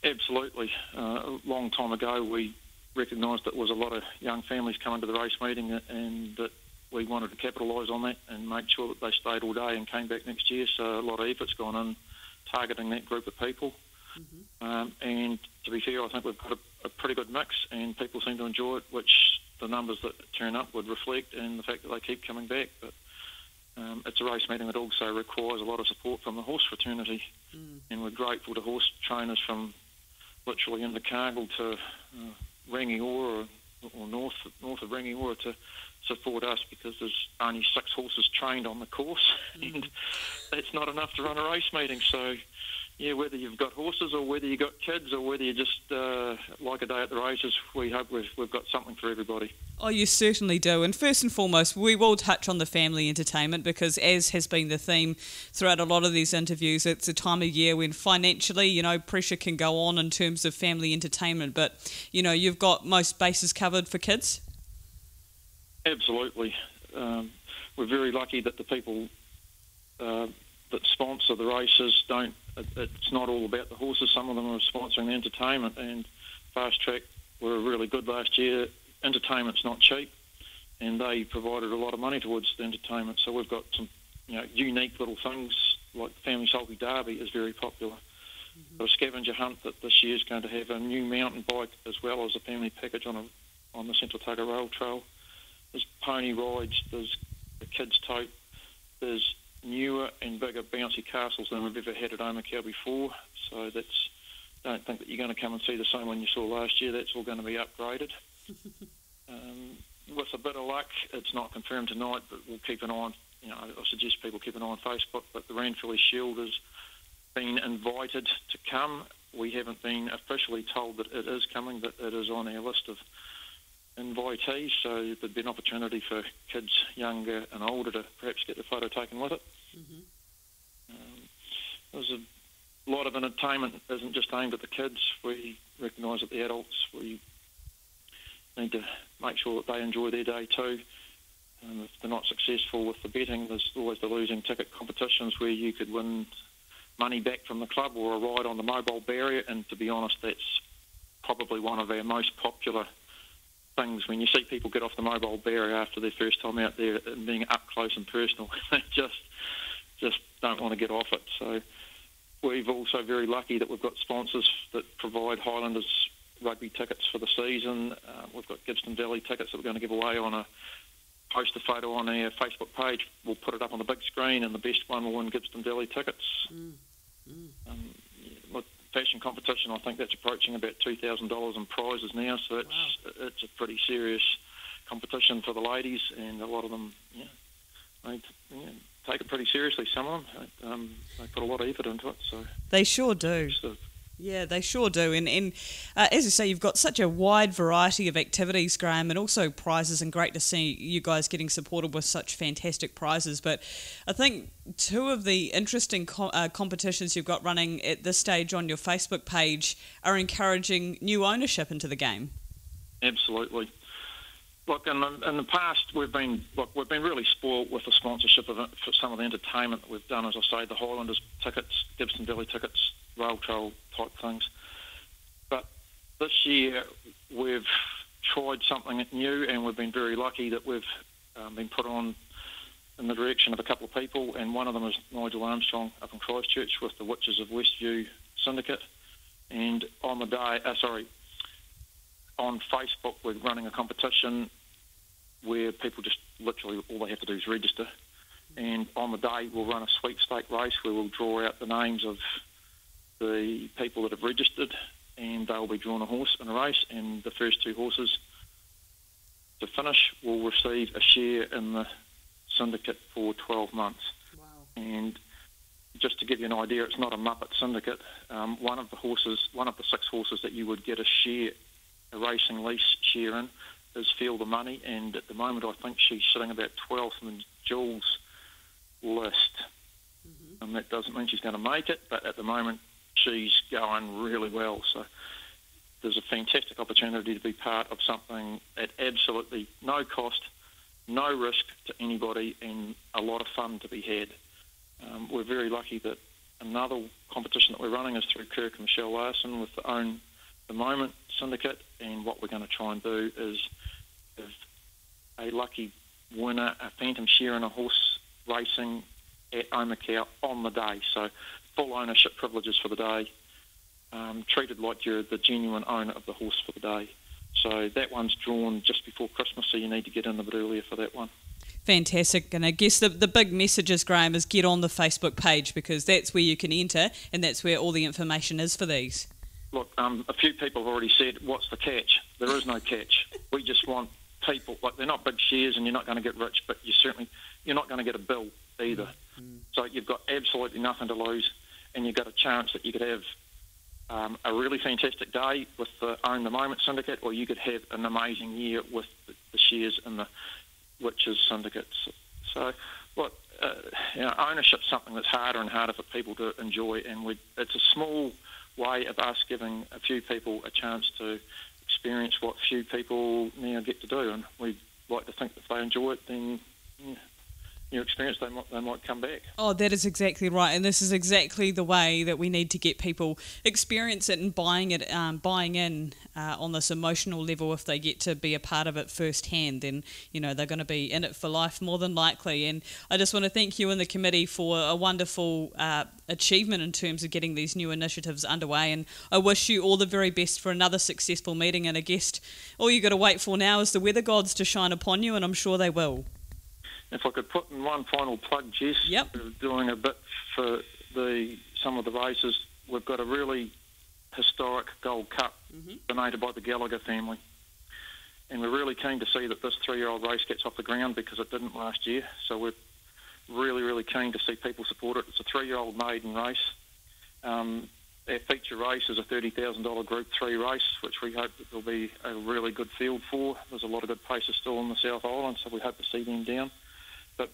Absolutely. A long time ago, we recognised that there was a lot of young families coming to the race meeting, and that we wanted to capitalise on that and make sure that they stayed all day and came back next year. So a lot of effort's gone in targeting that group of people. And to be fair, I think we've got a pretty good mix, and people seem to enjoy it, which the numbers that turn up would reflect, and the fact that they keep coming back. But it's a race meeting that also requires a lot of support from the horse fraternity, and we're grateful to horse trainers from literally Invercargill to Rangiora or north of Rangiora to support us, because there's only 6 horses trained on the course, and that's not enough to run a race meeting. So, yeah, whether you've got horses or whether you've got kids or whether you just like a day at the races, we hope we've got something for everybody. Oh, you certainly do. And first and foremost, we will touch on the family entertainment, because as has been the theme throughout a lot of these interviews, it's a time of year when financially, pressure can go on in terms of family entertainment. But, you've got most bases covered for kids. Absolutely. We're very lucky that the people that sponsor the races don't. It's not all about the horses. Some of them are sponsoring the entertainment, and Fast Track were really good last year. Entertainment's not cheap, and they provided a lot of money towards the entertainment. So we've got some, unique little things, like the Family Sulky Derby is very popular. Got a scavenger hunt that this year's going to have a new mountain bike as well as a family package on the Central Otago Rail Trail. There's pony rides, there's a kids' tote, there's newer and bigger bouncy castles than we've ever had at Oamaru before. So don't think that you're going to come and see the same one you saw last year. That's all going to be upgraded. With a bit of luck, it's not confirmed tonight, but we'll keep an eye on, I suggest people keep an eye on Facebook, but the Ranfurly Shield has been invited to come. We haven't been officially told that it is coming, but it is on our list of invitees, so there'd be an opportunity for kids younger and older to perhaps get the photo taken with it. There's a lot of entertainment isn't just aimed at the kids. We recognise that the adults, we need to make sure that they enjoy their day too. And if they're not successful with the betting, there's always the losing ticket competitions where you could win money back from the club or a ride on the mobile barrier. And to be honest, that's probably one of our most popular things. When you see people get off the mobile barrier after their first time out there and being up close and personal, they just don't want to get off it. So we've also very lucky that we've got sponsors that provide Highlanders rugby tickets for the season. We've got Gibbston Valley tickets that we're going to give away on a poster photo on our Facebook page. We'll put it up on the big screen, and the best one will win Gibbston Valley tickets. Fashion competition, I think that's approaching about $2,000 in prizes now, so it's a pretty serious competition for the ladies, and a lot of them they take it pretty seriously. Some of them they put a lot of effort into it. So they sure do. Yeah, they sure do. And as you say, you've got such a wide variety of activities, Graham, and also prizes, and great to see you guys getting supported with such fantastic prizes. But I think two of the interesting competitions you've got running at this stage on your Facebook page are encouraging new ownership into the game. Absolutely. Look, in the past, we've been really spoilt with the sponsorship of it for some of the entertainment that we've done. As I say, the Highlanders tickets, Gibbston Valley tickets, rail trail type things. But this year, we've tried something new, and we've been very lucky that we've been put on in the direction of a couple of people, and one of them is Nigel Armstrong up in Christchurch with the Witches of Westview Syndicate. And on the day, on Facebook, we're running a competition where people just literally all they have to do is register. And on the day, we'll run a sweepstake race where we'll draw out the names of the people that have registered, and they'll be drawn a horse in a race, and the first two horses to finish will receive a share in the syndicate for 12 months. Wow. And just to give you an idea, it's not a Muppet syndicate. One of the 6 horses that you would get a racing lease share in is Feel the Money, and at the moment I think she's sitting about 12th in Jules' list. And that doesn't mean she's going to make it, but at the moment she's going really well. So there's a fantastic opportunity to be part of something at absolutely no cost, no risk to anybody, and a lot of fun to be had. We're very lucky that another competition that we're running is through Kirk and Michelle Larson with the Own the Moment Syndicate, and what we're going to try and do is give a lucky winner a phantom share in a horse racing at Oamaru on the day. So full ownership privileges for the day, treated like you're the genuine owner of the horse for the day. So that one's drawn just before Christmas, so you need to get in a bit earlier for that one. Fantastic. And I guess the big messages, Graham, is get on the Facebook page, because that's where you can enter, and that's where all the information is for these. Look, a few people have already said, what's the catch? There is no catch. We just want people, like, they're not big shares and you're not going to get rich, but you're not going to get a bill either. So you've got absolutely nothing to lose, and you've got a chance that you could have a really fantastic day with the Own the Moment Syndicate, or you could have an amazing year with the shares in the Witches Syndicates. So, look, ownership's something that's harder and harder for people to enjoy, and it's a small way of us giving a few people a chance to experience what few people now get to do, and we'd like to think that if they enjoy it, then new experience, they might come back. Oh, that is exactly right, and this is exactly the way that we need to get people experience it and buying in on this emotional level. If they get to be a part of it firsthand, then they're going to be in it for life more than likely. And I just want to thank you and the committee for a wonderful achievement in terms of getting these new initiatives underway, and I wish you all the very best for another successful meeting. And I guess all you got to wait for now is the weather gods to shine upon you, and I'm sure they will. If I could put in one final plug, Jess, Yep. We're doing a bit for some of the races. We've got a really historic Gold Cup donated by the Gallagher family, and we're really keen to see that this 3-year-old race gets off the ground, because it didn't last year. So we're really, really keen to see people support it. It's a 3-year-old maiden race. Our feature race is a $30,000 Group 3 race, which we hope that there'll be a really good field for. There's a lot of good paces still in the South Island, so we hope to see them down. But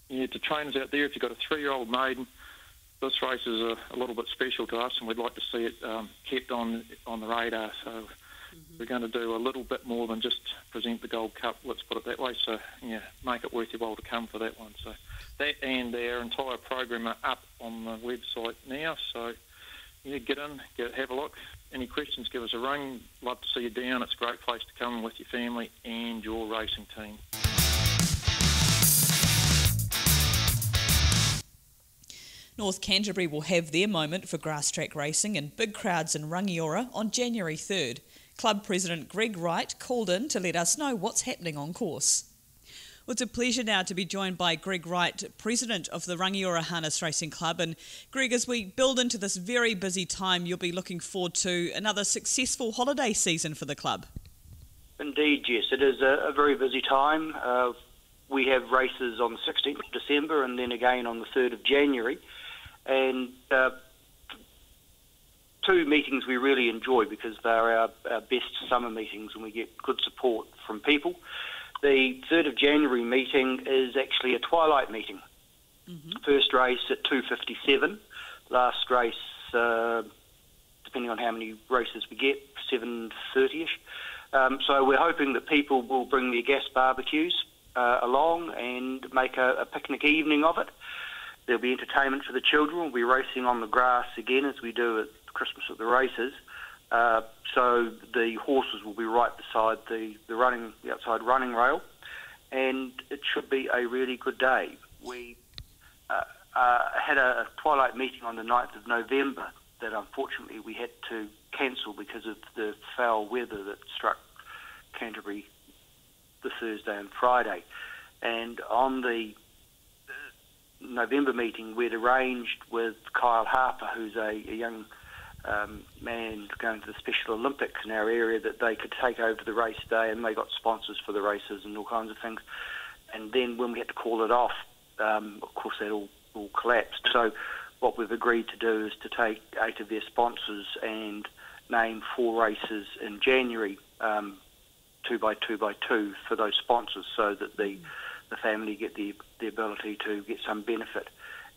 to trainers out there, if you've got a 3-year-old maiden, this race is a little bit special to us, and we'd like to see it kept on the radar. So we're going to do a little bit more than just present the Gold Cup, let's put it that way. So, yeah, make it worth your while to come for that one. So that and our entire program are up on the website now. So, yeah, get in, have a look. Any questions, give us a ring. Love to see you down. It's a great place to come with your family and your racing team. North Canterbury will have their moment for grass track racing and big crowds in Rangiora on January 3rd. Club President Greg Wright called in to let us know what's happening on course. Well, it's a pleasure now to be joined by Greg Wright, President of the Rangiora Harness Racing Club. And Greg, as we build into this very busy time, you'll be looking forward to another successful holiday season for the club. Indeed, yes. It is a very busy time. We have races on the 16th of December and then again on the 3rd of January. And two meetings we really enjoy because they're our best summer meetings and we get good support from people. The 3rd of January meeting is actually a twilight meeting. First race at 2:57, last race, depending on how many races we get, 7:30ish. So we're hoping that people will bring their gas barbecues along and make a picnic evening of it. There'll be entertainment for the children. We'll be racing on the grass again as we do at Christmas at the races. So the horses will be right beside the outside running rail, and it should be a really good day. We had a twilight meeting on the 9th of November that unfortunately we had to cancel because of the foul weather that struck Canterbury the Thursday and Friday. And on the November meeting, we'd arranged with Kyle Harper, who's a young man going to the Special Olympics in our area, that they could take over the race day, and they got sponsors for the races and all kinds of things. And then when we had to call it off, of course that all collapsed. So what we've agreed to do is to take 8 of their sponsors and name 4 races in January, 2 by 2 by 2 for those sponsors, so that the family get the ability to get some benefit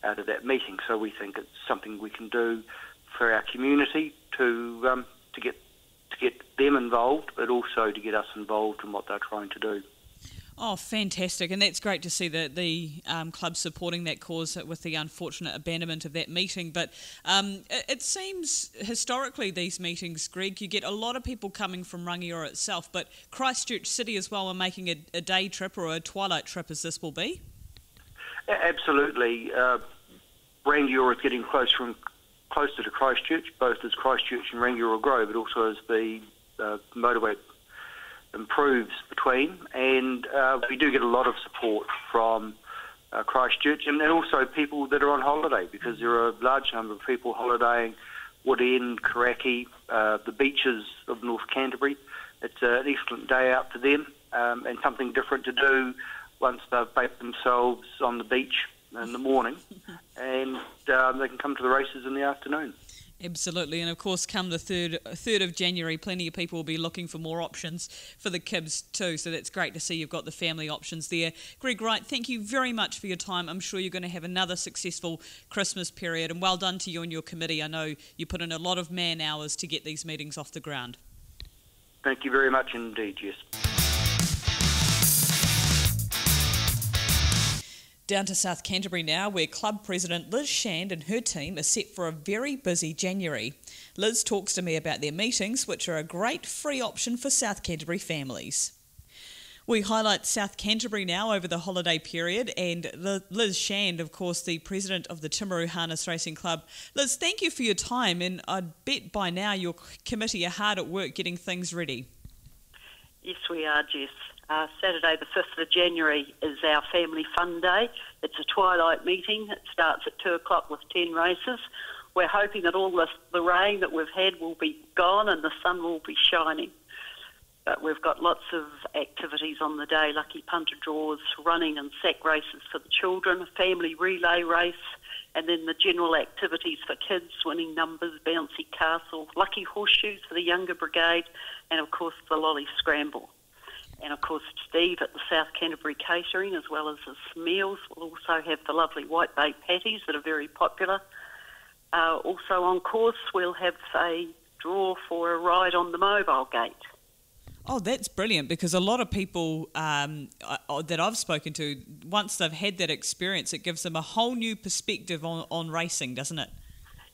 out of that meeting. So we think it's something we can do for our community to get them involved, but also to get us involved in what they're trying to do. Oh, fantastic. And that's great to see the club supporting that cause with the unfortunate abandonment of that meeting. But it seems historically these meetings, Greg, you get a lot of people coming from Rangiora itself, but Christchurch City as well are making a day trip or a twilight trip, as this will be? Absolutely. Rangiora is getting closer to Christchurch, both as Christchurch and Rangiora grow, but also as the motorway improves between, and we do get a lot of support from Christchurch and also people that are on holiday, because there are a large number of people holidaying Woodend, Karaki, the beaches of North Canterbury. It's an excellent day out for them and something different to do once they've baked themselves on the beach in the morning, and they can come to the races in the afternoon. Absolutely, and of course come the 3rd of January, plenty of people will be looking for more options for the kids too, so that's great to see you've got the family options there. Greg Wright, thank you very much for your time. I'm sure you're going to have another successful Christmas period, and well done to you and your committee. I know you put in a lot of man hours to get these meetings off the ground. Thank you very much indeed, yes. Down to South Canterbury now, where Club President Liz Shand and her team are set for a very busy January. Liz talks to me about their meetings, which are a great free option for South Canterbury families. We highlight South Canterbury now over the holiday period, and Liz Shand, of course, the president of the Timaru Harness Racing Club. Liz, thank you for your time, and I bet by now your committee are hard at work getting things ready. Yes, we are, Jess. Saturday the 5th of January is our family fun day. It's a twilight meeting. It starts at 2 o'clock with 10 races. We're hoping that all the rain that we've had will be gone and the sun will be shining. But we've got lots of activities on the day, lucky punter draws, running and sack races for the children, a family relay race, and then the general activities for kids, winning numbers, bouncy castle, lucky horseshoes for the younger brigade, and of course the lolly scramble. And of course Steve at the South Canterbury Catering, as well as his meals, will also have the lovely whitebait patties that are very popular. Also on course we'll have a draw for a ride on the mobile gate. Oh, that's brilliant, because a lot of people that I've spoken to, once they've had that experience, it gives them a whole new perspective on racing, doesn't it?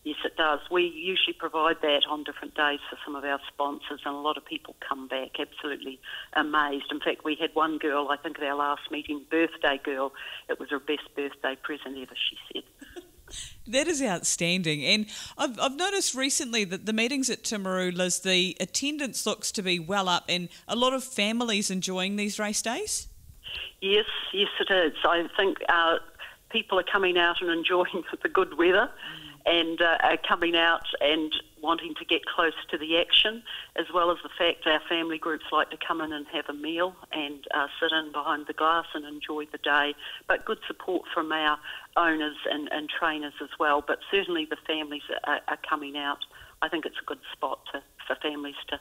Yes, it does. We usually provide that on different days for some of our sponsors, and a lot of people come back absolutely amazed. In fact, we had one girl, I think at our last meeting, birthday girl, it was her best birthday present ever, she said. That is outstanding. And I've noticed recently that the meetings at Timaru, Liz, the attendance looks to be well up, and a lot of families enjoying these race days? Yes, it is. I think people are coming out and enjoying the good weather, and are coming out and wanting to get close to the action, as well as the fact our family groups like to come in and have a meal and sit in behind the glass and enjoy the day. But good support from our owners and trainers as well. But certainly the families are coming out. I think it's a good spot for families to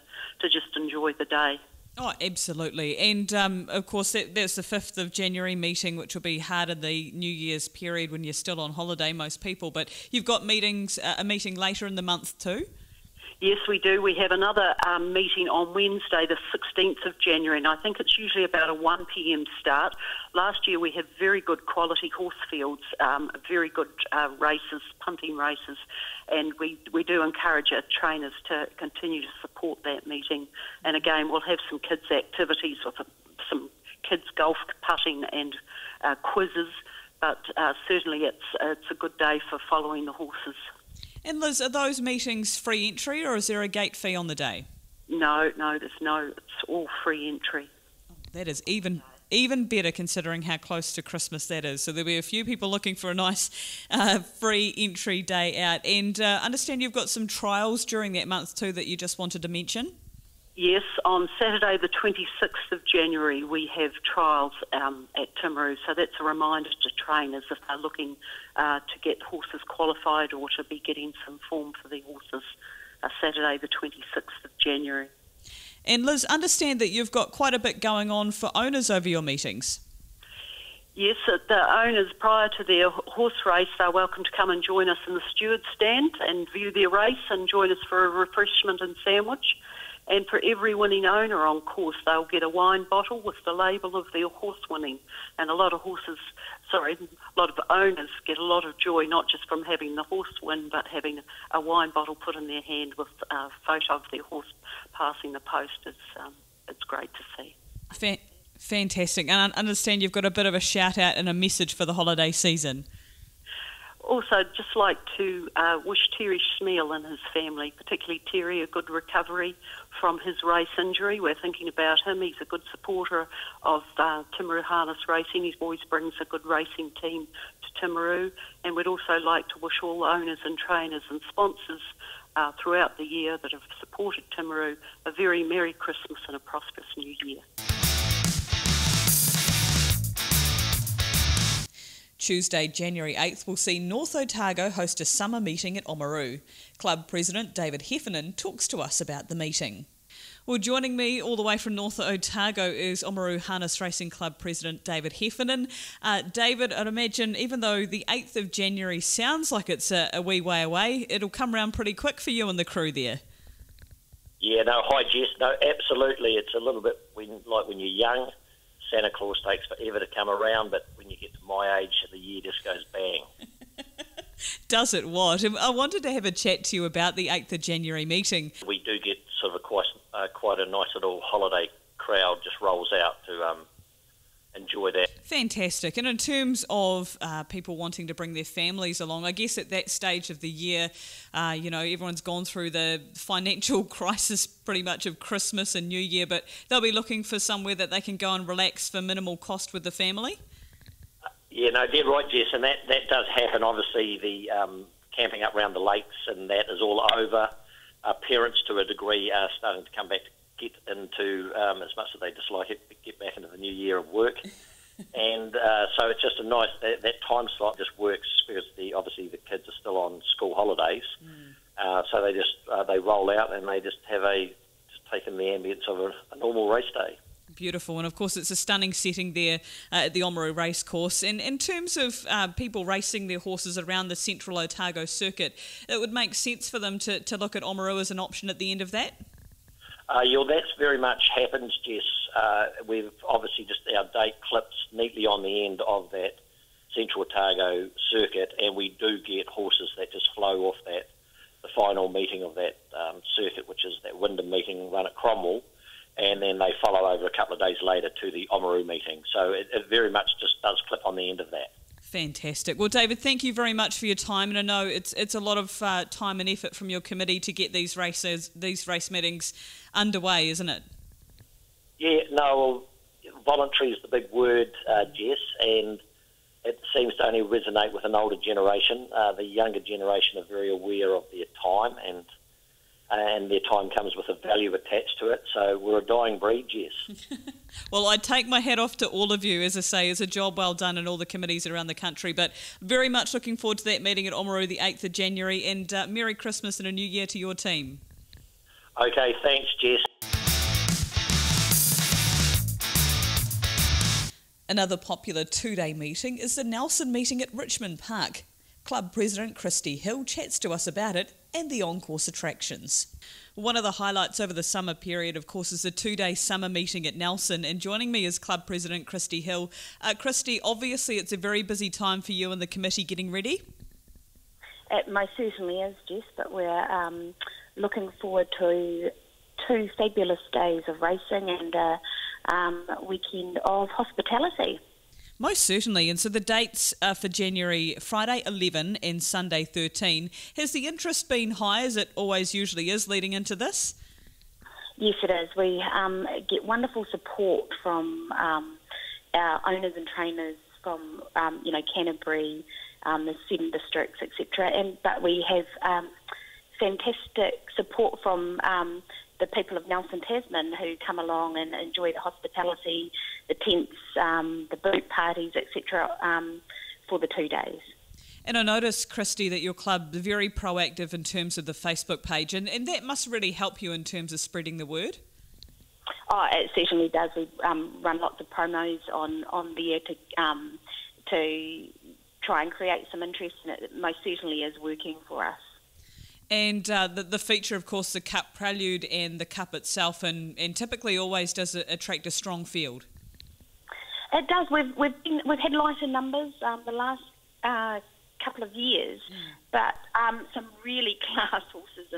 just enjoy the day. Oh, absolutely. And, of course, that's the 5th of January meeting, which will be hard in the New Year's period when you're still on holiday, most people. But you've got a meeting later in the month too? Yes, we do. We have another meeting on Wednesday, the 16th of January, and I think it's usually about a 1 p.m. start. Last year we had very good quality horse fields, very good races, punting races, and we do encourage our trainers to continue to support that meeting. And again, we'll have some kids' activities with some kids' golf, putting and quizzes, but certainly it's a good day for following the horses. And Liz, are those meetings free entry, or is there a gate fee on the day? No, it's all free entry. That is even better, considering how close to Christmas that is. So there'll be a few people looking for a nice free entry day out. And understand you've got some trials during that month too that you just wanted to mention? Yes, on Saturday the 26th of January we have trials at Timaru, so that's a reminder to trainers if they're looking to get horses qualified or to be getting some form for the horses, Saturday the 26th of January. And Liz, understand that you've got quite a bit going on for owners over your meetings. Yes, the owners, prior to their horse race, they're welcome to come and join us in the steward stand and view their race and join us for a refreshment and sandwich. And for every winning owner on course, they'll get a wine bottle with the label of their horse winning. And a lot of owners get a lot of joy, not just from having the horse win, but having a wine bottle put in their hand with a photo of their horse passing the post. It's great to see. Fantastic. And I understand you've got a bit of a shout out and a message for the holiday season. Also, just like to wish Terry Schmeal and his family, particularly Terry, a good recovery from his race injury. We're thinking about him. He's a good supporter of Timaru Harness Racing. He always brings a good racing team to Timaru. And we'd also like to wish all owners and trainers and sponsors throughout the year that have supported Timaru a very Merry Christmas and a prosperous New Year. Tuesday, January 8th, will see North Otago host a summer meeting at Oamaru. Club President David Heffernan talks to us about the meeting. Well, joining me all the way from North Otago is Oamaru Harness Racing Club President David Heffernan. David, I'd imagine even though the 8th of January sounds like it's a wee way away, it'll come around pretty quick for you and the crew there. Yeah, no, hi Jess. No, absolutely. It's a little bit like when you're young, Santa Claus takes forever to come around, but when you get to my age, the year just goes bang. Does it what? I wanted to have a chat to you about the 8th of January meeting. We do get sort of quite a nice little holiday crowd just rolls out to enjoy that. Fantastic. And in terms of people wanting to bring their families along, I guess at that stage of the year, everyone's gone through the financial crisis pretty much of Christmas and New Year, but they'll be looking for somewhere that they can go and relax for minimal cost with the family? Yeah, no, dead right, Jess, and that does happen. Obviously, the camping up around the lakes and that is all over. Parents, to a degree, are starting to come back to get into, as much as they dislike it, get back into the new year of work. And so it's just a nice, that time slot just works because obviously the kids are still on school holidays. So they roll out and they just have take in the ambience of a normal race day. Beautiful, and of course it's a stunning setting there at the Oamaru racecourse. And in terms of people racing their horses around the central Otago circuit, it would make sense for them to look at Oamaru as an option at the end of that? That's very much happens, Jess. We've obviously just our date clips neatly on the end of that central Otago circuit, and we do get horses that just flow off that, the final meeting of that circuit, which is that Wyndham meeting run at Cromwell, and then they follow over a couple of days later to the Oamaru meeting. So it very much just does clip on the end of that. Fantastic. Well, David, thank you very much for your time, and I know it's a lot of time and effort from your committee to get these race meetings underway, isn't it? Yeah, no, well, voluntary is the big word, Jess, and it seems to only resonate with an older generation. The younger generation are very aware of their time, and their time comes with a value attached to it. So we're a dying breed, Jess. Well, I take my hat off to all of you. As I say, it's a job well done in all the committees around the country, but very much looking forward to that meeting at Oamaru the 8th of January, and Merry Christmas and a New Year to your team. Okay, thanks, Jess. Another popular two-day meeting is the Nelson meeting at Richmond Park. Club President Christy Hill chats to us about it and the on-course attractions. One of the highlights over the summer period, of course, is the two-day summer meeting at Nelson, and joining me is Club President Christy Hill. Christy, obviously it's a very busy time for you and the committee getting ready. It most certainly is, Jess, but we're looking forward to 2 fabulous days of racing and a weekend of hospitality. Most certainly, and so the dates are for January, Friday 11 and Sunday 13. Has the interest been high, as it always usually is, leading into this? Yes, it is. We get wonderful support from our owners and trainers from, Canterbury, the 7 districts, etc. But we have fantastic support from the people of Nelson Tasman who come along and enjoy the hospitality, the tents, the boot parties, etc. For the 2 days. And I noticed, Christy, that your club is very proactive in terms of the Facebook page, and that must really help you in terms of spreading the word. Oh, it certainly does. We run lots of promos on there to try and create some interest, and it most certainly is working for us. And the feature, of course, the Cup Prelude and the Cup itself, and typically always does attract a strong field. It does. We've had lighter numbers the last couple of years, but some really class horses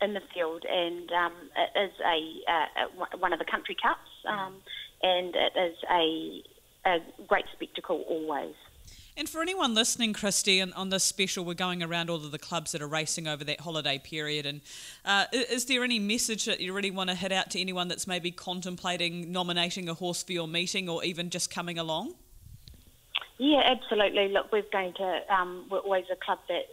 in the field, and it is one of the country cups, and it is a great spectacle always. And for anyone listening, Christy, on this special, we're going around all of the clubs that are racing over that holiday period. And is there any message that you really want to hit out to anyone that's maybe contemplating nominating a horse for your meeting or even just coming along? Yeah, absolutely. Look, we're always a club that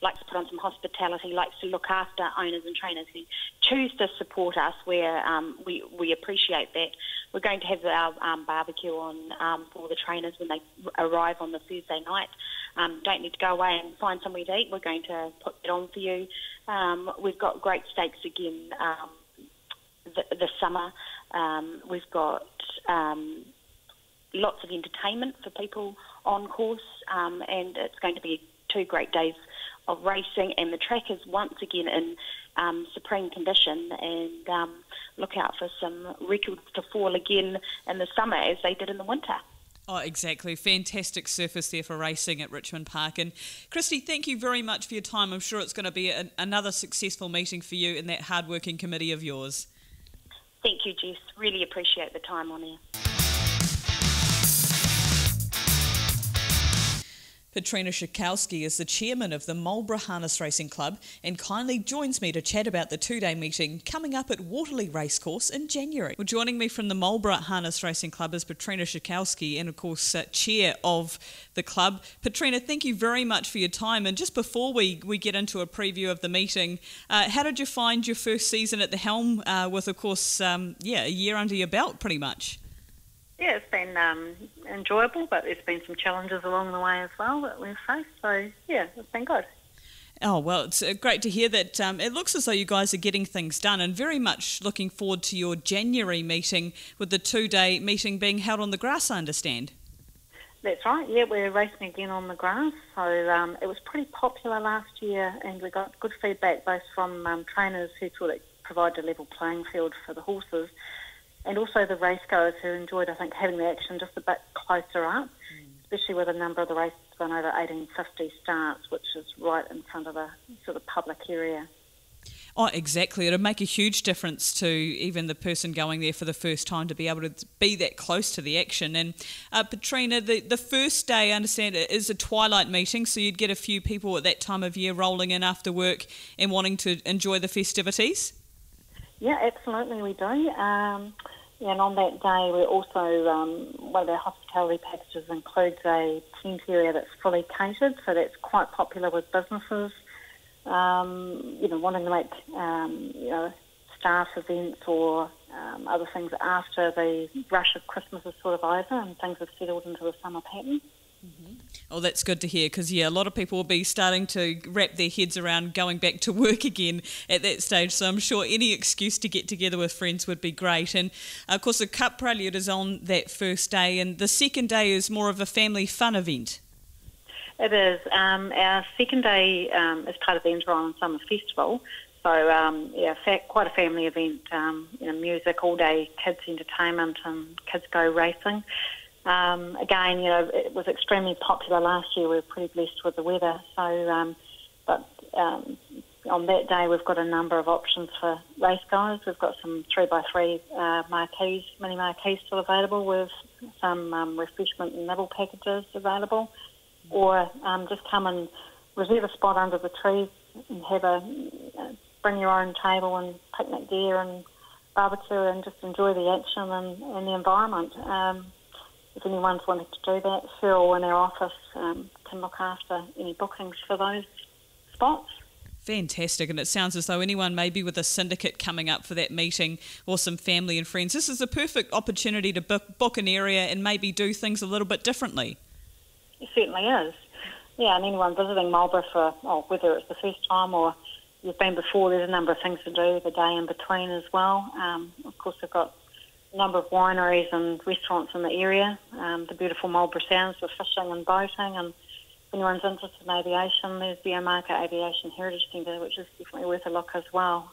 likes to put on some hospitality, likes to look after owners and trainers who choose to support us, where we appreciate that. We're going to have our barbecue on for the trainers when they arrive on the Thursday night. Don't need to go away and find somewhere to eat. We're going to put it on for you. We've got great stakes again this summer. We've got lots of entertainment for people on course, and it's going to be 2 great days of racing, and the track is once again in supreme condition, and look out for some records to fall again in the summer as they did in the winter. Oh, exactly. Fantastic surface there for racing at Richmond Park. And Christy, thank you very much for your time. I'm sure it's going to be another successful meeting for you and that hard-working committee of yours. Thank you, Jess. Really appreciate the time on air. Petrina Schakowsky is the chairman of the Marlborough Harness Racing Club and kindly joins me to chat about the 2-day meeting coming up at Waterley Racecourse in January. Well, joining me from the Marlborough Harness Racing Club is Petrina Schakowsky and, of course, chair of the club. Petrina, thank you very much for your time. And just before we get into a preview of the meeting, how did you find your first season at the helm with, of course, a year under your belt pretty much? Yeah, it's been enjoyable, but there's been some challenges along the way as well that we've faced. So, yeah, it's been good. Oh, well, it's great to hear that. It looks as though you guys are getting things done, and very much looking forward to your January meeting, with the 2-day meeting being held on the grass, I understand. That's right, yeah, we're racing again on the grass. So it was pretty popular last year, and we got good feedback both from trainers who thought it provided a level playing field for the horses, and also the racegoers who enjoyed, I think, having the action just a bit closer up, especially with a number of the races going over 1850 starts, which is right in front of the sort of public area. Oh, exactly. It'll make a huge difference to even the person going there for the first time to be able to be that close to the action. And Petrina, the first day, I understand, it is a twilight meeting, so you'd get a few people at that time of year rolling in after work and wanting to enjoy the festivities? Yeah, absolutely we do. And on that day, we also, one of our hospitality packages includes a tent area that's fully catered, so that's quite popular with businesses. Wanting to make, staff events or other things after the rush of Christmas is sort of over and things have settled into the summer pattern. Mm-hmm. Oh, that's good to hear, because, a lot of people will be starting to wrap their heads around going back to work again at that stage, so I'm sure any excuse to get together with friends would be great. And, of course, the Cup Prelude is on that first day, and the second day is more of a family fun event. It is. Our second day is part of the Inter-Island Summer Festival. So, quite a family event, music, all-day kids' entertainment and kids go racing. Again, it was extremely popular last year. We were pretty blessed with the weather. So, on that day, we've got a number of options for race guys. We've got some 3x3 marquees, mini marquees still available, with some refreshment and nibble packages available. Or just come and reserve a spot under the trees and bring your own table and picnic gear and barbecue and just enjoy the action and the environment. If anyone's wanting to do that, Phil in our office can look after any bookings for those spots. Fantastic, and it sounds as though anyone maybe with a syndicate coming up for that meeting or some family and friends, this is a perfect opportunity to book an area and maybe do things a little bit differently. It certainly is. Yeah, and anyone visiting Marlborough for, whether it's the first time or you've been before, there's a number of things to do the day in between as well. Of course, we've got a number of wineries and restaurants in the area. The beautiful Marlborough Sounds with fishing and boating. And if anyone's interested in aviation, there's the Oamaru Aviation Heritage Centre, which is definitely worth a look as well.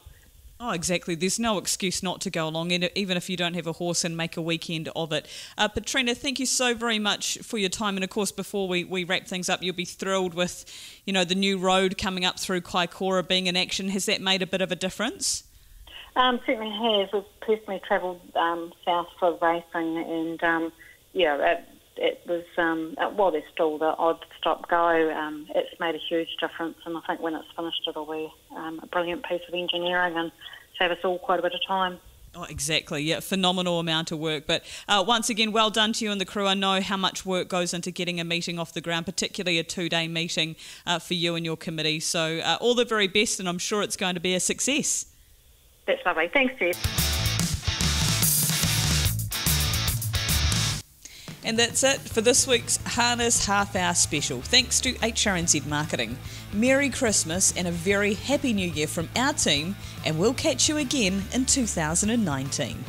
Oh, exactly. There's no excuse not to go along, even if you don't have a horse, and make a weekend of it. Petrina, thank you so very much for your time. And, of course, before we wrap things up, you'll be thrilled with, the new road coming up through Kaikoura being in action. Has that made a bit of a difference? Certainly has. We've personally travelled south for racing, and, it was, while there's still the odd stop-go, it's made a huge difference, and I think when it's finished it'll be a brilliant piece of engineering and save us all quite a bit of time. Oh, exactly. Yeah, phenomenal amount of work. But once again, well done to you and the crew. I know how much work goes into getting a meeting off the ground, particularly a 2-day meeting for you and your committee. So all the very best, and I'm sure it's going to be a success. That's lovely. Thanks, Jess. And that's it for this week's Harness Half Hour Special. Thanks to HRNZ Marketing. Merry Christmas and a very Happy New Year from our team, and we'll catch you again in 2019.